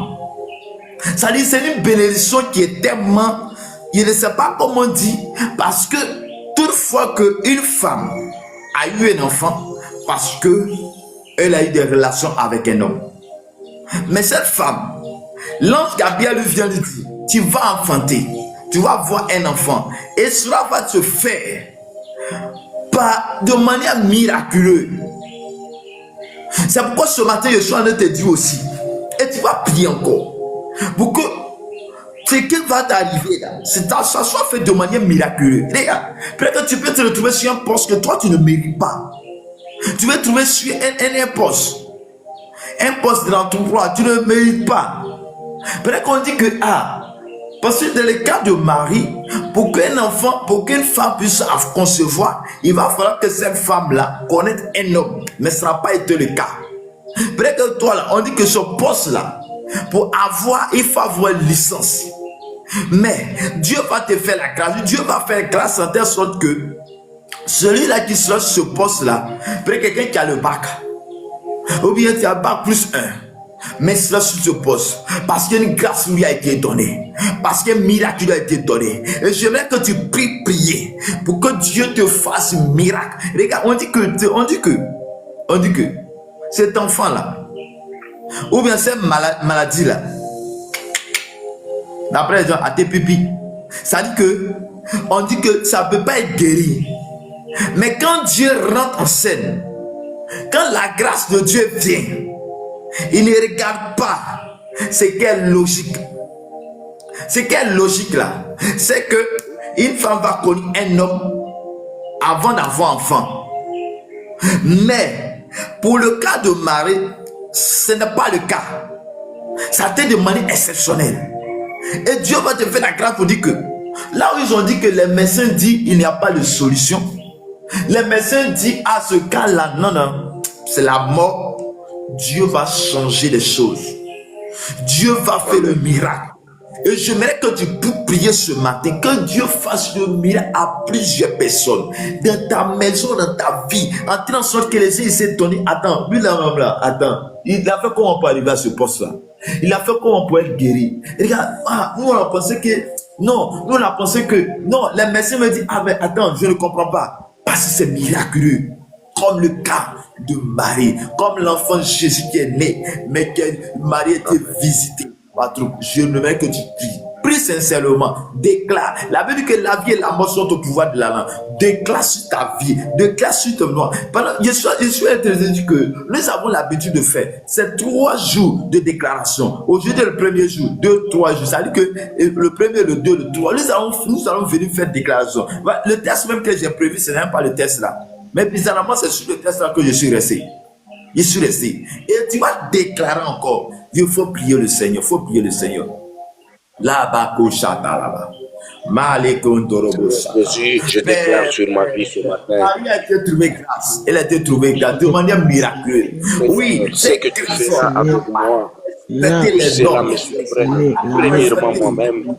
Ça dit, c'est une bénédiction qui est tellement, je ne sais pas comment dire, parce que toutefois qu'une femme a eu un enfant, parce que elle a eu des relations avec un homme. Mais cette femme, l'ange Gabriel vient lui dire, tu vas enfanter, tu vas avoir un enfant, et cela va se faire de manière miraculeuse. C'est pourquoi ce matin, je suis en train de te dire aussi, et tu vas prier encore, pour que ce qui va t'arriver là, ça soit fait de manière miraculeuse. Regarde, peut-être que tu peux te retrouver sur un poste que toi tu ne mérites pas. Tu vas te trouver sur un poste de l'emploi, tu ne mérites pas. Peut-être qu'on dit que, parce que dans le cas de Marie, pour qu'un enfant, pour qu'une femme puisse concevoir, il va falloir que cette femme-là connaisse un homme. Mais ça n'a pas été le cas. Peut-être que toi, là, on dit que ce poste-là, pour avoir, il faut avoir une licence. Mais Dieu va te faire la grâce. Dieu va faire grâce en telle sorte que celui-là qui sera sur ce poste-là, peut-être quelqu'un qui a le bac, ou bien tu as bac plus 1. Mais cela sur ce poste, parce qu'une grâce lui a été donnée, parce qu'un miracle lui a été donné. Et j'aimerais que tu pries, prier pour que Dieu te fasse un miracle. Regarde, on dit que cet enfant-là, ou bien cette maladie-là, d'après les gens, à tes pupilles, ça dit que, on dit que ça ne peut pas être guéri. Mais quand Dieu rentre en scène, quand la grâce de Dieu vient, il ne regarde pas. C'est quelle logique? C'est quelle logique là? C'est que une femme va connaître un homme avant d'avoir enfant. Mais pour le cas de Marie, ce n'est pas le cas. Ça t'est de manière exceptionnelle. Et Dieu va te faire la grâce pour dire que là où ils ont dit que les médecins disent qu'il n'y a pas de solution, les médecins disent à ce cas-là, non, c'est la mort. Dieu va changer les choses. Dieu va faire le miracle. Et j'aimerais que tu puisses prier ce matin, que Dieu fasse le miracle à plusieurs personnes, dans ta maison, dans ta vie, en train de sorte que les gens s'est donné. Attends, lui là, attends, il a fait comment on peut arriver à ce poste-là? Il a fait comment on peut être guéri? Et regarde, nous on a pensé que, non, nous on a pensé que, non, les médecins me disent, mais attends, je ne comprends pas, parce que c'est miraculeux. Comme le cas de Marie, comme l'enfant Jésus qui est né, mais que Marie était visitée. Patron, je ne veux que tu prie sincèrement, déclare. La Bible dit que la vie et la mort sont au pouvoir de la langue. Déclare sur ta vie, déclare sur ton nom. Je suis intéressé que nous avons l'habitude de faire. C'est 3 jours de déclaration. Aujourd'hui, le premier jour, 2, 3 jours. Ça veut dire que le premier, le 2, le 3, nous allons venir faire déclaration. Le test même que j'ai prévu, ce n'est même pas le test là. Mais bizarrement, c'est sur le test là que je suis resté. Je suis resté. Et tu vas déclarer encore. Il faut prier le Seigneur. Il faut prier le Seigneur. Là-bas, là-bas. Jésus, je déclare sur ma vie ce matin. Marie a été trouvée grâce. Elle a été trouvée grâce de manière miraculeuse. Oui, c'est que tu feras avec moi. Cela me surprenne, premièrement moi-même,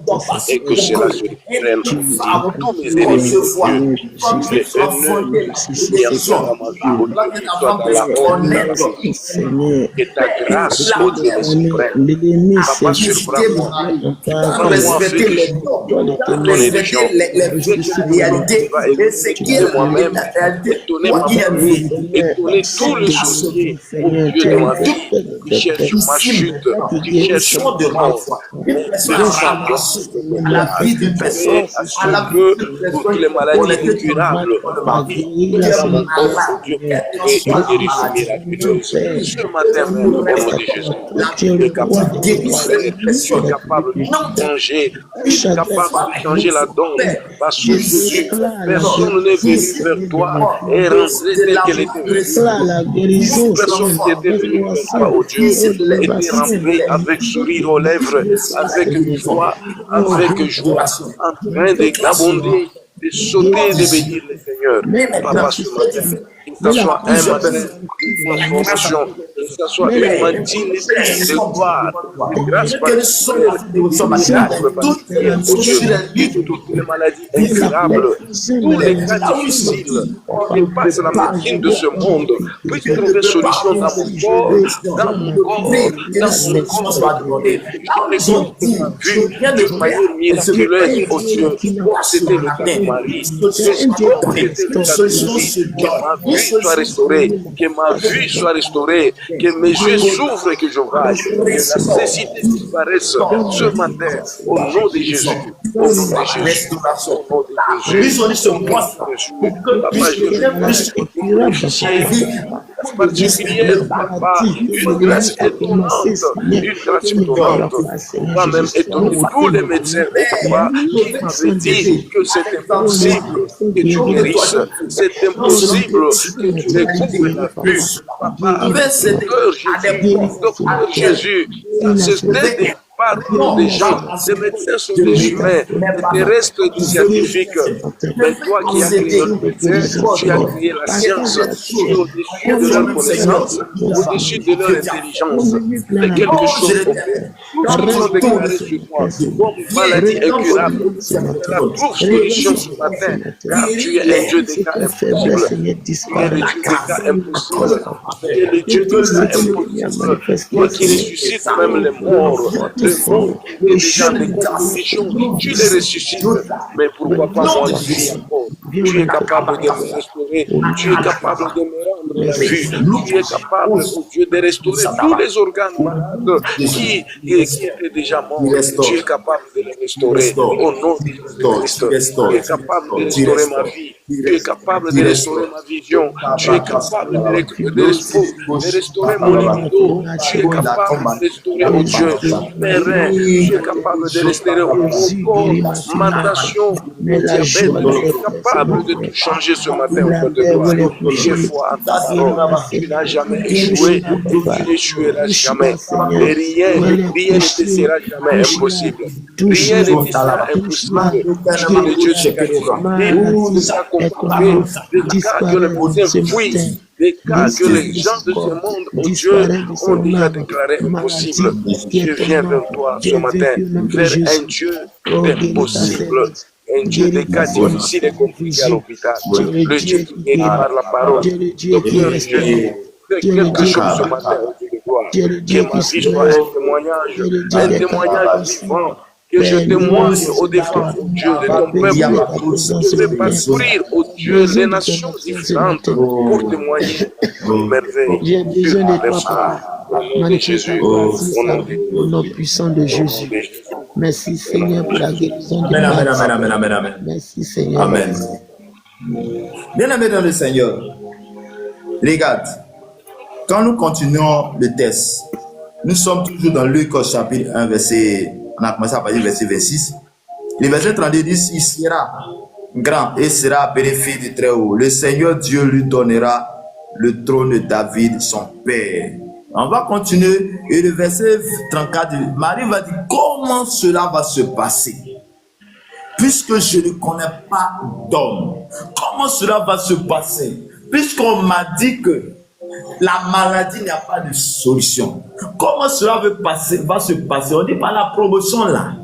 et que cela surprenne tous mes ennemis. Dieu, c'est un qui entre dans ma vie, au Dieu, qui soit dans la honte, dans la vie. Et ta grâce, ô Dieu, me surprenne. Papa, surprends-moi. Respecter les dons, respecter les réalités, et ce qui est moi-même, étonner ma famille, étonner tous les choses, ô Dieu, de ma vie, qui cherche ma chute, qui cherche de l'enfant, à la vie d'une personne, à la vie de toutes les maladies incurables, Dieu, ce matin, au nom de Jésus, tu es capable de changer, tu es capable de changer la donne, parce que Jésus, personne n'est venu vers toi et rentrer tel qu'elle était venue. Personne n'était venu vers toi, oh Dieu, était rentré avec sourire aux lèvres, avec joie, en train d'abonder, de sauter et de bénir le Seigneur. Papa, ce matin, que ce soit un matin, une transformation, que ce soit une matinée de gloire, de grâce particulière, toutes les maladies incurables, tous les cas difficiles, qui dépassent la médecine de ce monde, puissent trouver solution dans mon corps, dans mon corps, et dans les corps que tu as vus de manière miraculeuse, oh Dieu. C'était le cas de Marie, c'était le cas de Jésus, que ma vie soit restaurée, que ma vue soit restaurée, que mes yeux s'ouvrent et que je voie, que la cécité disparaisse ce matin, au nom de Jésus, au nom de Jésus, au nom de Jésus. Papa, particulière, papa, une grâce étonnante, on va même étonner tous les médecins, papa, qui m'avaient dit que c'est impossible que tu guérisses, c'est impossible que tu découvres la vue. Papa, docteur Jésus, partout des gens, les médecins sont des humains, les terrestres des scientifiques. Mais toi qui as créé notre médecin, tu as créé la science, tu es au-dessus de leur connaissance, au-dessus de leur intelligence. C'est quelque chose qu'on fait. Nous sommes déclarés sur toi comme maladie incurable. C'est la pauvre solution ce matin, car tu es un Dieu des cas impossibles. Tu es le Dieu des cas impossibles. Tu es le Dieu des cas impossibles. Toi qui ressuscites même les morts, le monde qui est déjà des conditions, tu les ressuscites. Mais pourquoi pas moi ici encore? Tu es capable de me restaurer, tu es capable de me rendre la vue, tu es capable, oh Dieu, de restaurer tous les organes malades qui étaient déjà morts. Tu es capable de les restaurer au nom de Jésus-Christ. Tu es capable de restaurer ma vie. Tu es capable de restaurer ma vision. Tu es capable de restaurer mon libido. Tu es capable de restaurer, oh Dieu, mes reins. Tu es capable de restaurer mon corps, ma tension, mon diabète. Tu es capable de tout changer ce matin au de gloire. J'ai foi en ta parole. Tu n'as jamais échoué et tu n'échoueras jamais. Et rien ne te sera jamais impossible. Rien ne te sera impossible. Tu es le Dieu de qualité. Nous avons compris des cas que les médecins fuient, des cas que les gens de ce monde, oh Dieu, ont déjà déclaré impossible. Je viens vers toi ce matin, vers un Dieu d'impossible. Un Dieu des cas difficiles et compliqués à l'hôpital. Le Dieu qui guérit par la parole. Docteur, quelque chose ce matin, au Dieu de gloire. Que ma vie soit un témoignage vivant. Que je témoigne au défense, au Dieu, de ton peuple. Je vais parcourir, au Dieu, les nations différentes pour témoigner de merveilles. J'ai besoin de toi, Papa. Au nom de Jésus, au nom puissant de Jésus. Merci Seigneur pour la guérison de Amen. Merci Seigneur. Amen. Bien-aimés dans le Seigneur, regarde, quand nous continuons le test, nous sommes toujours dans Luc chapitre 1, verset, on a commencé à parler du verset 26. Le verset 32 dit, il sera grand et sera appelé fils du Très-Haut. Le Seigneur Dieu lui donnera le trône de David, son père. On va continuer et le verset 34, Marie va dire comment cela va se passer. Puisque je ne connais pas d'homme, comment cela va se passer? Puisqu'on m'a dit que la maladie n'a pas de solution. Comment cela va se passer? On dit par la promotion là.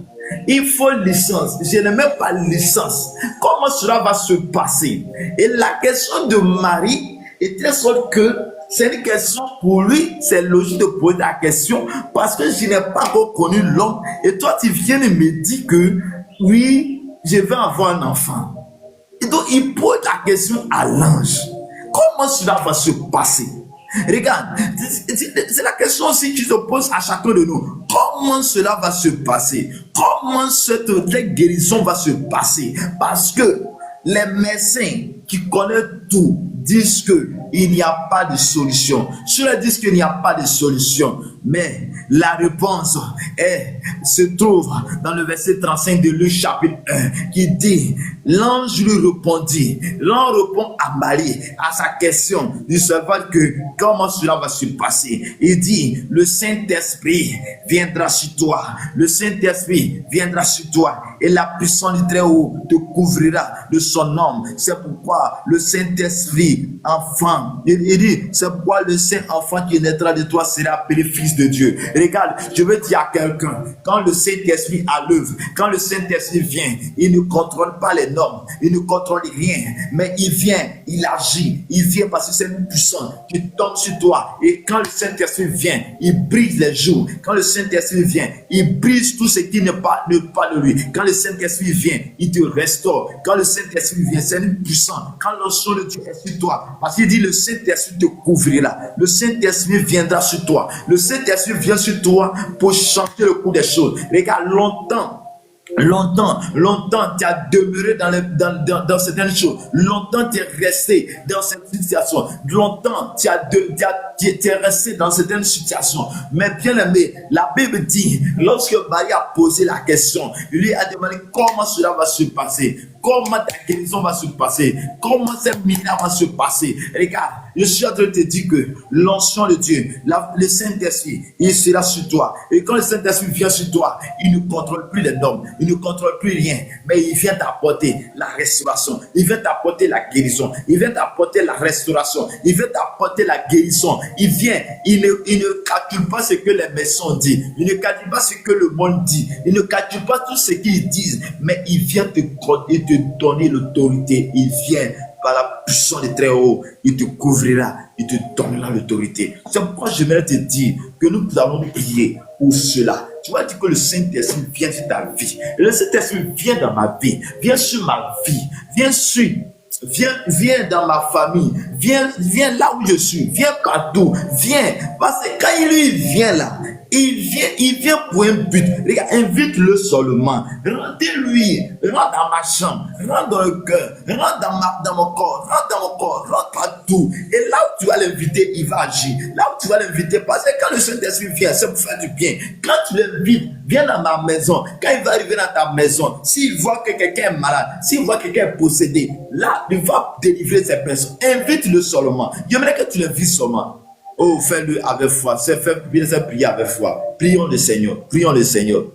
Il faut licence. Je n'ai même pas licence. Comment cela va se passer? Et la question de Marie était sorte que c'est une question pour lui, c'est logique de poser la question parce que je n'ai pas encore connu l'homme. Et toi, tu viens de me dire que oui, je vais avoir un enfant. Et donc, il pose la question à l'ange. Comment cela va se passer? Regarde, c'est la question aussi qui se pose à chacun de nous. Comment cela va se passer? Comment cette guérison va se passer? Parce que les médecins qui connaissent tout disent qu'il n'y a pas de solution. Ceux-là disent qu'il n'y a pas de solution. Mais la réponse se trouve dans le verset 35 de Luc chapitre 1 qui dit, l'ange lui répondit, l'ange répond à Marie à sa question du savoir que comment cela va se passer. Il dit, le Saint-Esprit viendra sur toi, le Saint-Esprit viendra sur toi et la puissance du Très-Haut te couvrira de son nom. C'est pourquoi le Saint-Esprit, enfant, il dit, c'est pourquoi le Saint-Enfant qui naîtra de toi sera appelé Fils de Dieu. Regarde, je veux dire à quelqu'un, quand le Saint-Esprit a l'œuvre, quand le Saint-Esprit vient, il ne contrôle pas les normes, il ne contrôle rien, mais il vient, il agit, il vient parce que c'est une puissance qui tombe sur toi. Et quand le Saint-Esprit vient, il brise les jours. Quand le Saint-Esprit vient, il brise tout ce qui n'est pas de lui. Quand le Saint-Esprit vient, il te restaure. Quand le Saint-Esprit vient, c'est une puissance. Quand l'onction de Dieu est sur toi, parce qu'il dit le Saint-Esprit te couvrira. Le Saint-Esprit viendra sur toi. Le Saint-Esprit vient sur toi pour changer le cours des choses. Regarde, longtemps, tu as demeuré dans certaines choses. Longtemps, tu es resté dans cette situation. Longtemps, tu es resté dans certaines situations. Mais bien aimé, la Bible dit, lorsque Marie a posé la question, il lui a demandé comment cela va se passer. comment ta guérison va se passer, comment ces miracles va se passer. Regarde, je suis en train de te dire que l'onction de Dieu, le Saint-Esprit, il sera sur toi. Et quand le Saint-Esprit vient sur toi, il ne contrôle plus les hommes, il ne contrôle plus rien, mais il vient t'apporter la restauration, il vient t'apporter la guérison, il vient t'apporter la restauration, il vient t'apporter la guérison. Il vient, il ne calcule pas ce que les médecins disent, il ne calcule pas ce que le monde dit, il ne calcule pas tout ce qu'ils disent, mais il vient te donner l'autorité. Il vient par la puissance du très haut, il te couvrira, il te donnera l'autorité. C'est pourquoi j'aimerais te dire que nous allons prier pour cela. Tu vas dire que le Saint-Esprit vient sur ta vie. Le Saint-Esprit vient dans ma vie, vient sur ma vie, viens dans ma famille, viens là où je suis, viens partout, viens. Parce que quand il vient là, il vient pour un but. Regarde, invite-le seulement. Rentrez-lui, rentre dans ma chambre, rentre dans le cœur, rentre dans mon corps, rentre partout. Et là où tu vas l'inviter, il va agir. Là où tu vas l'inviter, parce que quand le Saint-Esprit vient, c'est pour faire du bien. Quand tu l'invites, viens dans ma maison. Quand il va arriver dans ta maison, s'il voit que quelqu'un est malade, s'il voit que quelqu'un est possédé, là, il va délivrer ces personnes. Invite-le seulement. J'aimerais que tu l'invites seulement. Oh, fais-le avec foi. C'est prier avec foi. Prions le Seigneur. Prions le Seigneur.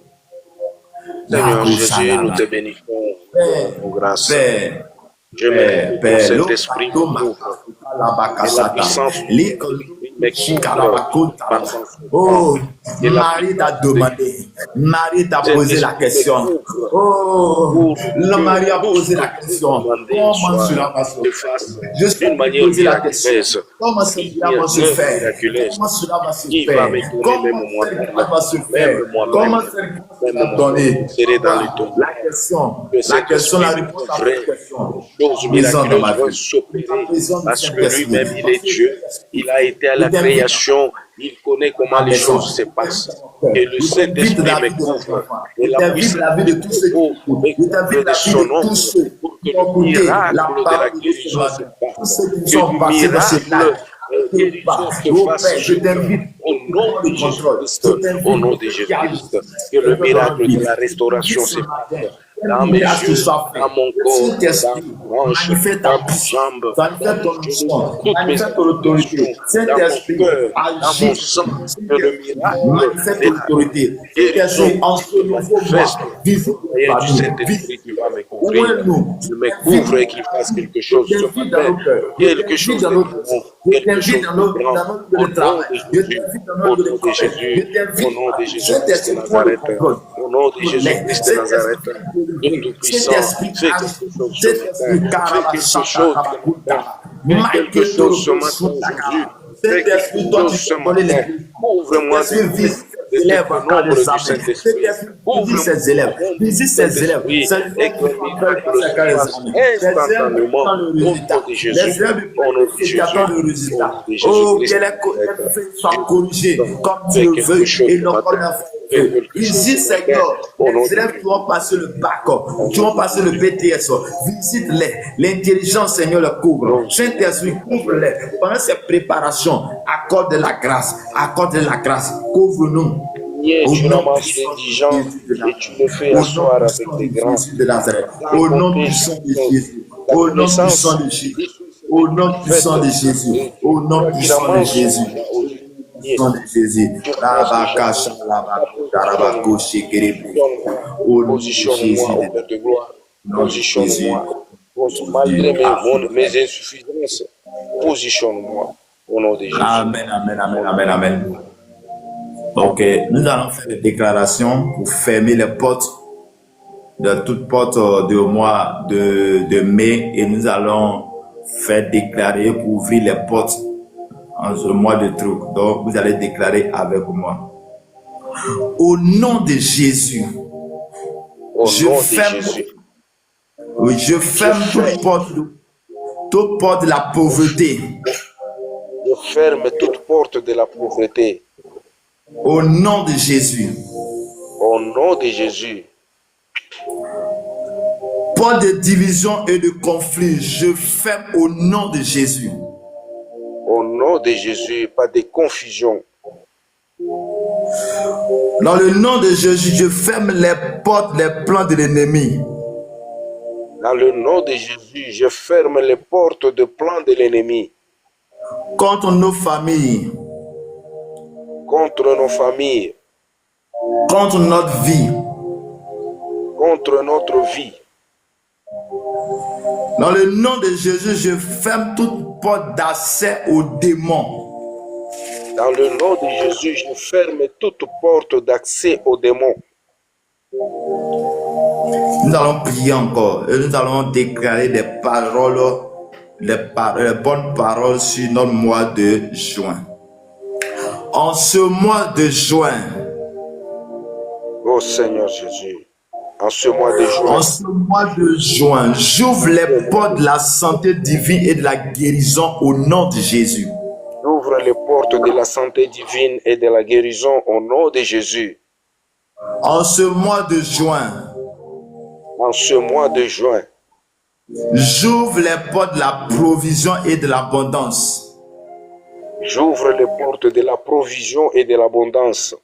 Seigneur Jésus, nous te bénissons pour grâce. Je me pour cet esprit qui m'ouvre et la puissance oh, Marie t'a demandé, Marie t'a posé la question. Oh, Marie a posé la question. Comment cela va se faire? Je suis d'une manière miraculeuse. Comment cela va se faire? Comment cela va se faire? Comment cela va se faire? Comment cela va se donner? La question, la réponse à la question. Choses miraculeuses vont s'opérer parce que lui-même, il est Dieu. Il a été à la création. Il connaît comment les choses se passent. Et le Saint-Esprit me couvre. Et la puissance de son nom pour que le miracle de la guérison se passe. Que le miracle je t'invite au nom de Jésus-Christ, au nom de Jésus-Christ, que le miracle de la restauration se passe. Dans mes yeux, dans mon corps, dans mes branches, dans mes jambes, toutes mes autorités, dans mon cœur, dans mon sang, que le miracle de l'autorité manifeste. Et du Saint-Esprit qui va me couvrir, je me couvre et qu'il fasse quelque chose sur ma tête, quelque chose de bon, quelque chose de grand, au nom de Jésus, au nom de Jésus-Christ de Nazareth, au nom de Jésus-Christ de Nazareth, de tout-puissant, fais quelque chose sur ma tête aujourd'hui, fais quelque chose sur ma tête, ouvre-moi le nombre du Saint-Esprit, ouvre ses élèves, visite ses élèves, et que le miracle se passe instantanément au nom de Jésus, au nom de Jésus, oh, que les soient corrigés comme tu le veux, et non comme la visite, Seigneur, les élèves qui vont passer le bac, qui vont passer le BTS, visite-les, l'intelligence, Seigneur, le couvre, Saint-Esprit, couvre-les, pendant ces préparations, accorde la grâce, couvre-nous. Tu ramasses l'indigent et tu le fais asseoir avec tes grands. Au nom puissant de Jésus, au nom puissant de Jésus, au nom puissant de Jésus, au nom puissant de Jésus. Au nom de Jésus, positionne-moi, Père de gloire, positionne-moi, malgré mes insuffisances, positionne-moi, au nom de Jésus. Amen, amen, amen, amen, amen. Donc, nous allons faire des déclarations pour fermer les portes, de toutes portes de mois de mai, et nous allons faire déclarer pour ouvrir les portes en ce mois de truc. Donc, vous allez déclarer avec moi. Au nom de Jésus, je ferme toute porte de la pauvreté. Je ferme toute porte de la pauvreté. Au nom de Jésus. Au nom de Jésus. Porte de division et de conflit, je ferme au nom de Jésus. Au nom de Jésus, pas de confusion. Dans le nom de Jésus, je ferme les portes, les plans de l'ennemi. Dans le nom de Jésus, je ferme les portes de plan de l'ennemi. Contre nos familles. Contre nos familles. Contre notre vie. Contre notre vie. Dans le nom de Jésus, je ferme toute porte d'accès aux démons. Dans le nom de Jésus, je ferme toute porte d'accès aux démons. Nous allons prier encore et nous allons déclarer des paroles, les bonnes paroles sur notre mois de juin. En ce mois de juin, oh Seigneur Jésus, en ce mois de juin, j'ouvre les portes de la santé divine et de la guérison au nom de Jésus. J'ouvre les portes de la santé divine et de la guérison au nom de Jésus. En ce mois de juin, j'ouvre les portes de la provision et de l'abondance. J'ouvre les portes de la provision et de l'abondance.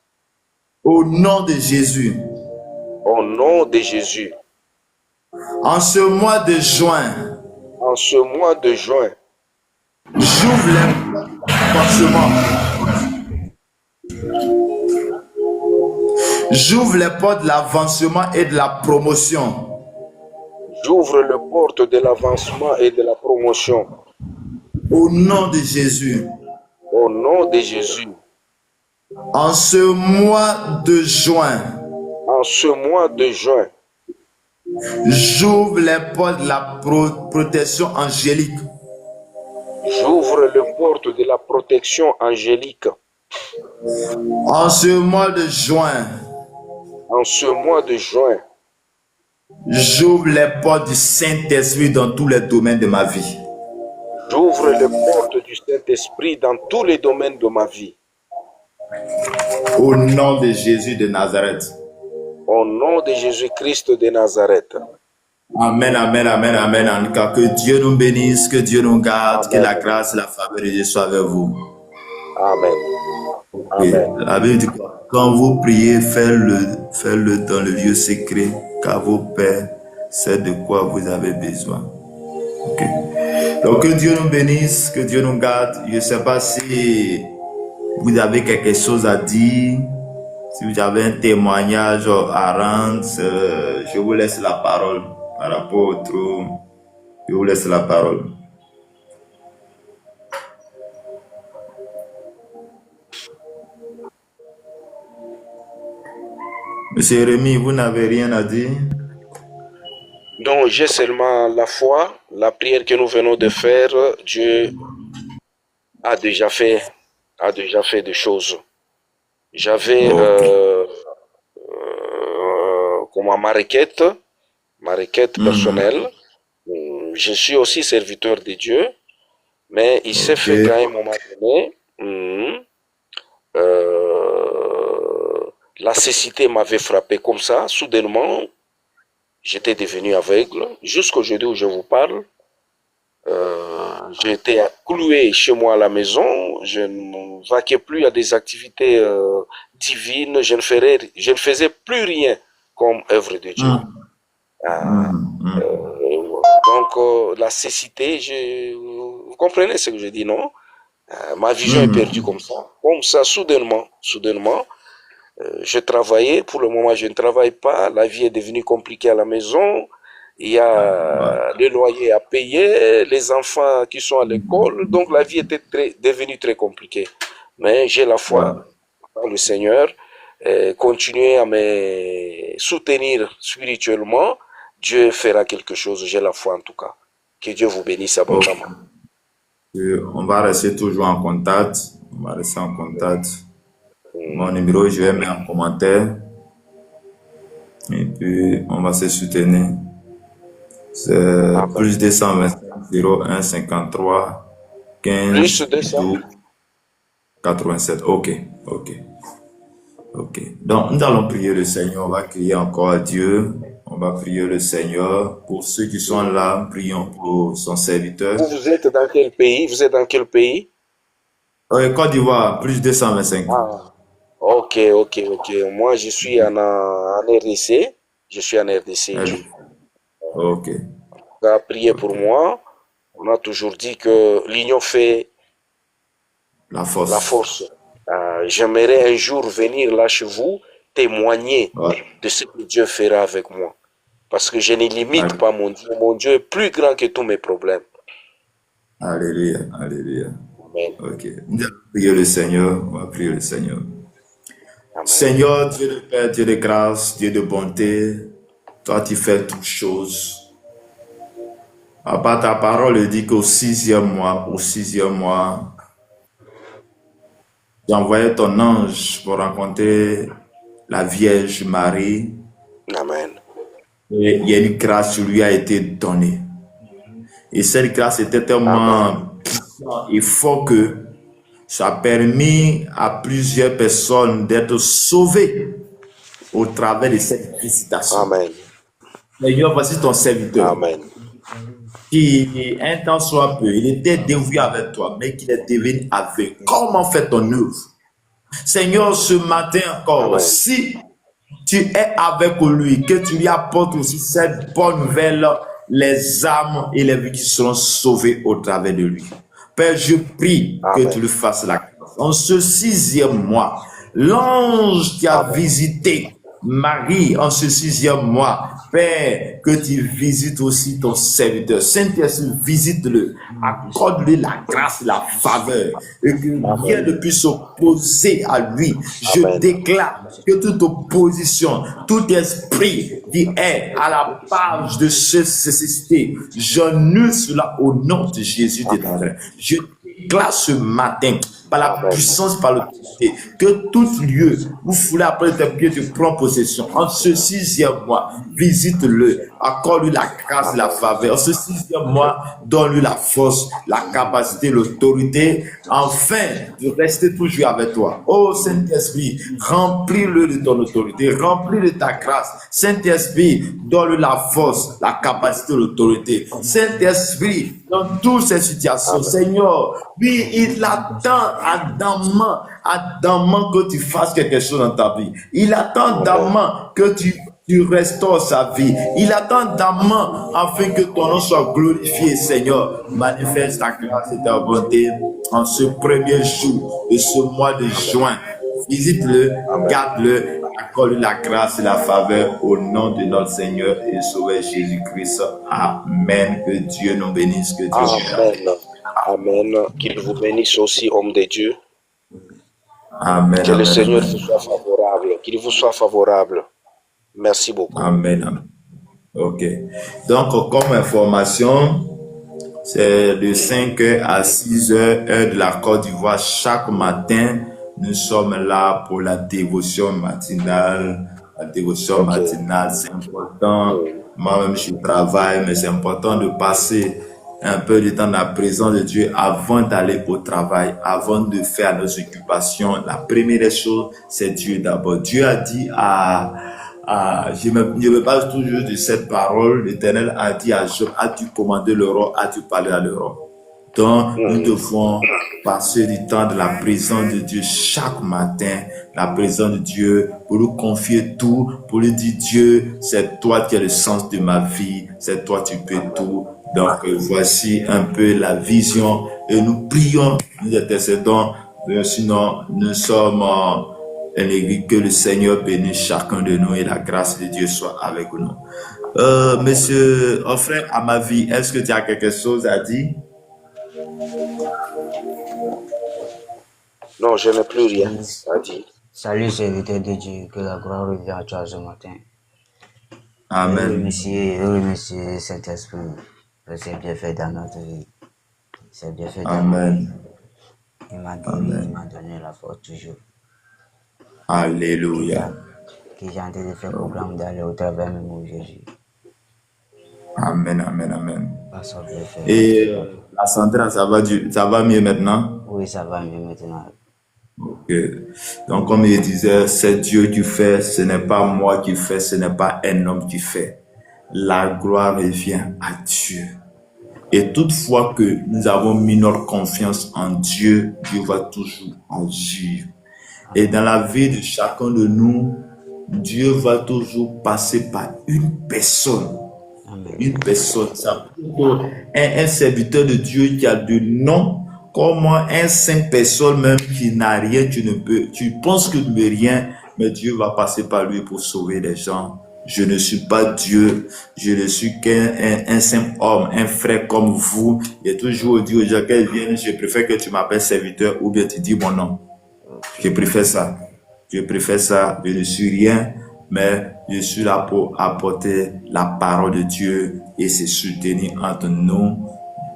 Au nom de Jésus. Au nom de Jésus. En ce mois de juin. J'ouvre les portes. J'ouvre les portes de l'avancement et de la promotion. J'ouvre les portes de l'avancement et de la promotion. Au nom de Jésus. Au nom de Jésus. En ce mois de juin. J'ouvre les portes de la protection angélique. J'ouvre les portes de la protection angélique. En ce mois de juin. J'ouvre les portes du Saint-Esprit dans tous les domaines de ma vie. J'ouvre les portes du Saint-Esprit dans tous les domaines de ma vie. Au nom de Jésus de Nazareth. Au nom de Jésus-Christ de Nazareth. Amen, amen, amen, amen. Que Dieu nous bénisse, que Dieu nous garde, amen. Que la grâce et la faveur de Dieu soient avec vous. Amen. Amen. La Bible dit quoi? Quand vous priez, faites-le dans le lieu secret, car vos pères savent de quoi vous avez besoin. Okay. Donc que Dieu nous bénisse, que Dieu nous garde. Je ne sais pas si vous avez quelque chose à dire, si vous avez un témoignage à rendre, je vous laisse la parole par rapport au trône. Je vous laisse la parole. Monsieur Rémi, vous n'avez rien à dire? Non, j'ai seulement la foi, la prière que nous venons de faire. Dieu a déjà fait des choses. J'avais comme ma requête personnelle. Je suis aussi serviteur de Dieu, mais il s'est fait qu'à un moment donné, la cécité m'avait frappé comme ça, soudainement. J'étais devenu aveugle. Jusqu'aujourd'hui où je vous parle, j'ai été cloué chez moi à la maison. Je ne vaquais plus à des activités divines. Je ne faisais plus rien comme œuvre de Dieu. Donc, la cécité, vous comprenez ce que je dis, non? Ma vision est perdue comme ça, soudainement. Je travaillais, pour le moment je ne travaille pas, la vie est devenue compliquée à la maison, il y a le loyer à payer, les enfants qui sont à l'école, donc la vie était devenue très compliquée. Mais j'ai la foi dans le Seigneur, continuez à me soutenir spirituellement, Dieu fera quelque chose, j'ai la foi en tout cas. Que Dieu vous bénisse abondamment. On va rester toujours en contact, Mon numéro, je vais mettre en commentaire. Et puis, on va se soutenir. C'est plus 225 01 53 15 12 87. Ok. Donc, nous allons prier le Seigneur. On va crier encore à Dieu. On va prier le Seigneur. Pour ceux qui sont là, prions pour son serviteur. Vous êtes dans quel pays? Côte d'Ivoire, plus 225. Ok. Moi, je suis en RDC. Ok. a prié pour moi. On a toujours dit que l'union fait la la force. force. J'aimerais un jour venir là chez vous témoigner Ouais. de ce que Dieu fera avec moi. Parce que je ne limite Al- pas mon Dieu. Mon Dieu est plus grand que tous mes problèmes. Alléluia, alléluia. Amen. Ok. On va prier le Seigneur. On va prier le Seigneur. Amen. Seigneur, Dieu de paix, Dieu de grâce, Dieu de bonté, toi tu fais toutes choses. Papa, ta parole dit qu'au sixième mois, tu as envoyé ton ange pour rencontrer la Vierge Marie Amen. et il y a une grâce qui lui a été donnée. Et cette grâce était tellement puissante et fort que ça a permis à plusieurs personnes d'être sauvées au travers de cette visitation. Amen. Seigneur, voici ton serviteur Amen. qui, un temps soit peu, il était dévoué avec toi, mais qu'il est devenu aveugle. Comment fait ton œuvre? Seigneur, ce matin encore, Amen. si tu es avec lui, que tu lui apportes aussi cette bonne nouvelle, les âmes et les vies qui seront sauvées au travers de lui. Père, je prie que Amen. tu le fasses la grâce. En ce sixième mois, l'ange qui a Amen. visité Marie en ce sixième mois, Père, que tu visites aussi ton serviteur. Saint-Esprit, visite-le, accorde-lui la grâce, la faveur, et que rien ne puisse s'opposer à lui. Je Amen. déclare que toute opposition, tout esprit qui est à la page de cette société, j'annule cela au nom de Jésus de Nazareth. Je déclare ce matin, par la Amen. puissance, par l'autorité, que tout lieu où foulez après tes pieds, tu prends possession. En ce sixième mois, visite-le, accorde-lui la grâce et la faveur. En ce sixième mois, donne-lui la force, la capacité, l'autorité, afin de rester toujours avec toi. Oh Saint-Esprit, remplis-le de ton autorité, remplis-le de ta grâce. Saint-Esprit, donne-lui la force, la capacité, l'autorité. Saint-Esprit, dans toutes ces situations, Amen. Seigneur, oui, il attend ardemment que tu fasses quelque chose dans ta vie. Il attend Amen. ardemment que tu restaures sa vie. Il attend ardemment afin que ton nom soit glorifié, Seigneur. Manifeste ta grâce et ta bonté en ce premier jour de ce mois de juin. Visite-le, Amen. garde-le, accorde la grâce et la faveur au nom de notre Seigneur et Sauveur Jésus-Christ. Amen. Que Dieu nous bénisse, que Dieu nous garde. Amen. Amen. Qu'il vous bénisse aussi, homme de Dieu. Amen, Que le amen, Seigneur amen. vous soit favorable. Qu'il vous soit favorable. Merci beaucoup. Amen, amen. Ok. Donc, comme information, c'est de 5h à 6h, heure de la Côte d'Ivoire. Chaque matin, nous sommes là pour la dévotion matinale. La dévotion Ok. matinale, c'est important. Moi-même, je travaille, mais c'est important de passer un peu de temps dans la présence de Dieu avant d'aller au travail, avant de faire nos occupations. La première des choses, c'est Dieu d'abord. Dieu a dit je me base toujours de cette parole. L'Éternel a dit à Job, as-tu commandé l'Europe, as-tu parlé à l'Europe? Donc, nous devons passer du temps de la présence de Dieu chaque matin, la présence de Dieu, pour nous confier tout, pour lui dire, Dieu, c'est toi qui as le sens de ma vie, c'est toi qui peux tout. Donc, voici un peu la vision et nous prions, nous intercédons, sinon nous sommes une église, que le Seigneur bénisse chacun de nous et la grâce de Dieu soit avec nous. Monsieur frère, à ma vie, est-ce que tu as quelque chose à dire? Non, je n'ai plus rien à dire. Salut, serviteur de Dieu, que la gloire revienne à toi ce matin. Amen. Je remercie Saint-Esprit pour ses bienfaits dans notre vie. Ses bienfaits dans notre vie. Amen. Il m'a guéri, il m'a donné la force toujours. Alléluia. Qui j'ai en train de faire programme d'aller au travail même où Jésus. Amen, amen, amen. Par son bienfait. Et la santé, ça va mieux maintenant? Oui, ça va mieux maintenant. Ok. Donc, comme il disait, c'est Dieu qui fait, ce n'est pas moi qui fais, ce n'est pas un homme qui fait. La gloire revient à Dieu. Et toutefois que nous avons mis notre confiance en Dieu, Dieu va toujours agir. Et dans la vie de chacun de nous, Dieu va toujours passer par une personne une personne, ça un serviteur de Dieu qui a de nom, comment un saint personne même qui n'a rien, tu penses que tu n'as rien, mais Dieu va passer par lui pour sauver les gens. Je ne suis pas Dieu, je ne suis qu'un simple homme, un frère comme vous. J'ai toujours dit aux gens qu'elles viennent, je préfère que tu m'appelles serviteur ou bien tu dis mon nom. Je préfère ça. Je préfère ça. Je ne suis rien, mais je suis là pour apporter la parole de Dieu et se soutenir entre nous.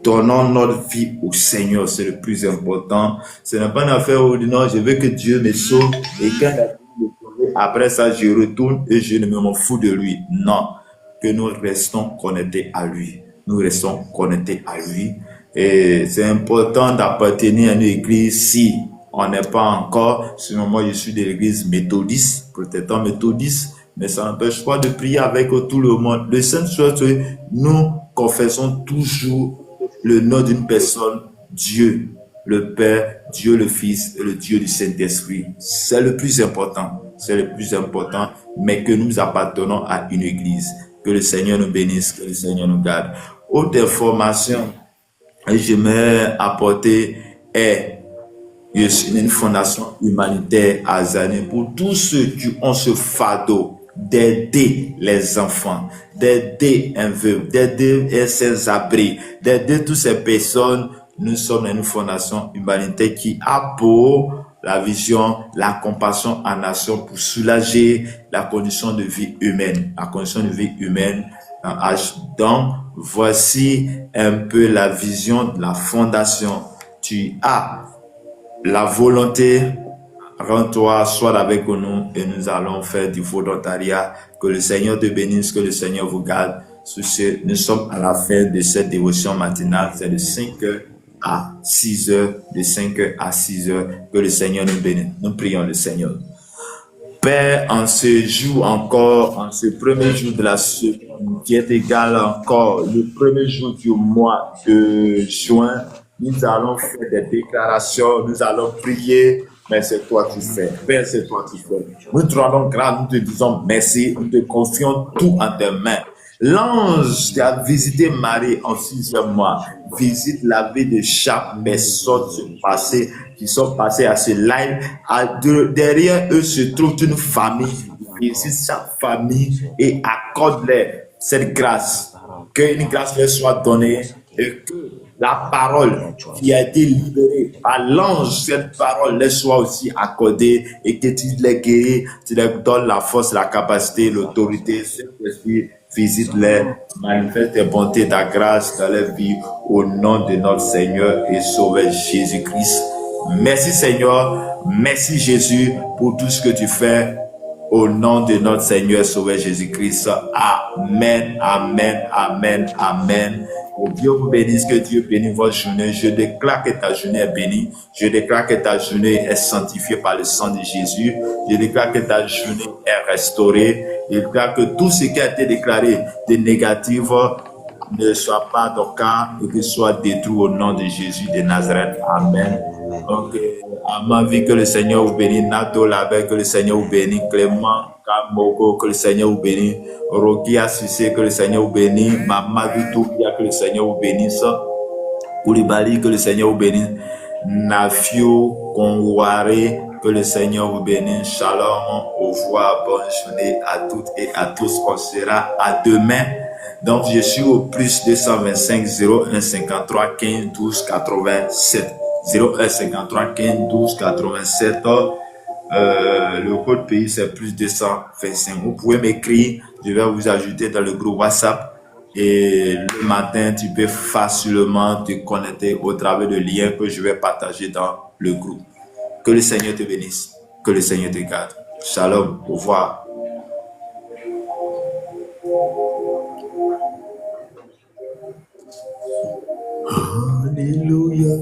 Donnons notre vie au Seigneur, c'est le plus important. Ce n'est pas une affaire où non, je veux que Dieu me sauve et quand après ça, je retourne et je ne m'en fous de lui. Non, que nous restons connectés à lui. Nous restons connectés à lui. Et c'est important d'appartenir à une église si on n'est pas encore. Sinon, moi, je suis de l'église méthodiste, protestant méthodiste, mais ça n'empêche pas de prier avec tout le monde. Le Saint-Chose, nous confessons toujours le nom d'une personne, Dieu, le Père, Dieu le Fils et le Dieu du Saint-Esprit. C'est le plus important. C'est le plus important, mais que nous appartenons à une église. Que le Seigneur nous bénisse, que le Seigneur nous garde. Autre information que je m'ai apporté est une fondation humanitaire à Zané pour tous ceux qui ont ce fardeau d'aider les enfants, d'aider un veuve, d'aider un sans-abri, d'aider toutes ces personnes. Nous sommes une fondation humanitaire qui a pour la vision, la compassion en nation pour soulager la condition de vie humaine, la condition de vie humaine. Donc, voici un peu la vision de la fondation. Tu as la volonté, rends-toi, sois avec nous et nous allons faire du volontariat. Que le Seigneur te bénisse, que le Seigneur vous garde. Nous sommes à la fin de cette dévotion matinale, c'est de 5h à 6h, de 5h à 6h, que le Seigneur nous bénisse. Nous prions le Seigneur. Père, en ce jour encore, en ce premier jour de la semaine, qui est égal encore le premier jour du mois de juin, nous allons faire des déclarations, nous allons prier, mais c'est toi qui fais. Père, c'est toi qui fais. Nous te rendons grâce, nous te disons merci, nous te confions tout en tes mains. L'ange qui a visité Marie en 6e mois visite la vie de chaque personne qui sont passées à ce live. Derrière eux se trouve une famille. Visite chaque famille et accorde-leur cette grâce. Qu'une grâce leur soit donnée et que la parole qui a été libérée par l'ange, cette parole leur soit aussi accordée et que tu les guéris, tu leur donnes la force, la capacité, l'autorité, Saint-Esprit. Visite-les, manifeste tes bontés, ta grâce dans leur vie au nom de notre Seigneur et Sauveur Jésus-Christ. Merci Seigneur, merci Jésus pour tout ce que tu fais au nom de notre Seigneur et Sauveur Jésus-Christ. Amen, amen, amen, amen. Que Dieu vous bénisse, que Dieu bénisse votre journée. Je déclare que ta journée est bénie. Je déclare que ta journée est sanctifiée par le sang de Jésus. Je déclare que ta journée est restaurée. Je déclare que tout ce qui a été déclaré de négatif ne soit pas ton cas et que soit détruit au nom de Jésus de Nazareth. Amen. Donc, à ma vie, que le Seigneur vous bénisse. Nato Labe, que le Seigneur vous bénisse. Clément Kamoko, que le Seigneur vous bénisse. Rokia Sissé, que le Seigneur vous bénisse. Mamadou Toubia, que le Seigneur vous bénisse. Koulibaly, que le Seigneur vous bénisse. Nafio Kongware, que le Seigneur vous bénisse. Shalom, au revoir, bonne journée à toutes et à tous. On sera à demain. Donc, je suis au plus 225 01 53 15 12 87. 01 53 15 12 87. Le code pays, c'est plus 225. Vous pouvez m'écrire, je vais vous ajouter dans le groupe WhatsApp. Et le matin, tu peux facilement te connecter au travers de liens que je vais partager dans le groupe. Que le Seigneur te bénisse, que le Seigneur te garde. Shalom, au revoir. Alléluia.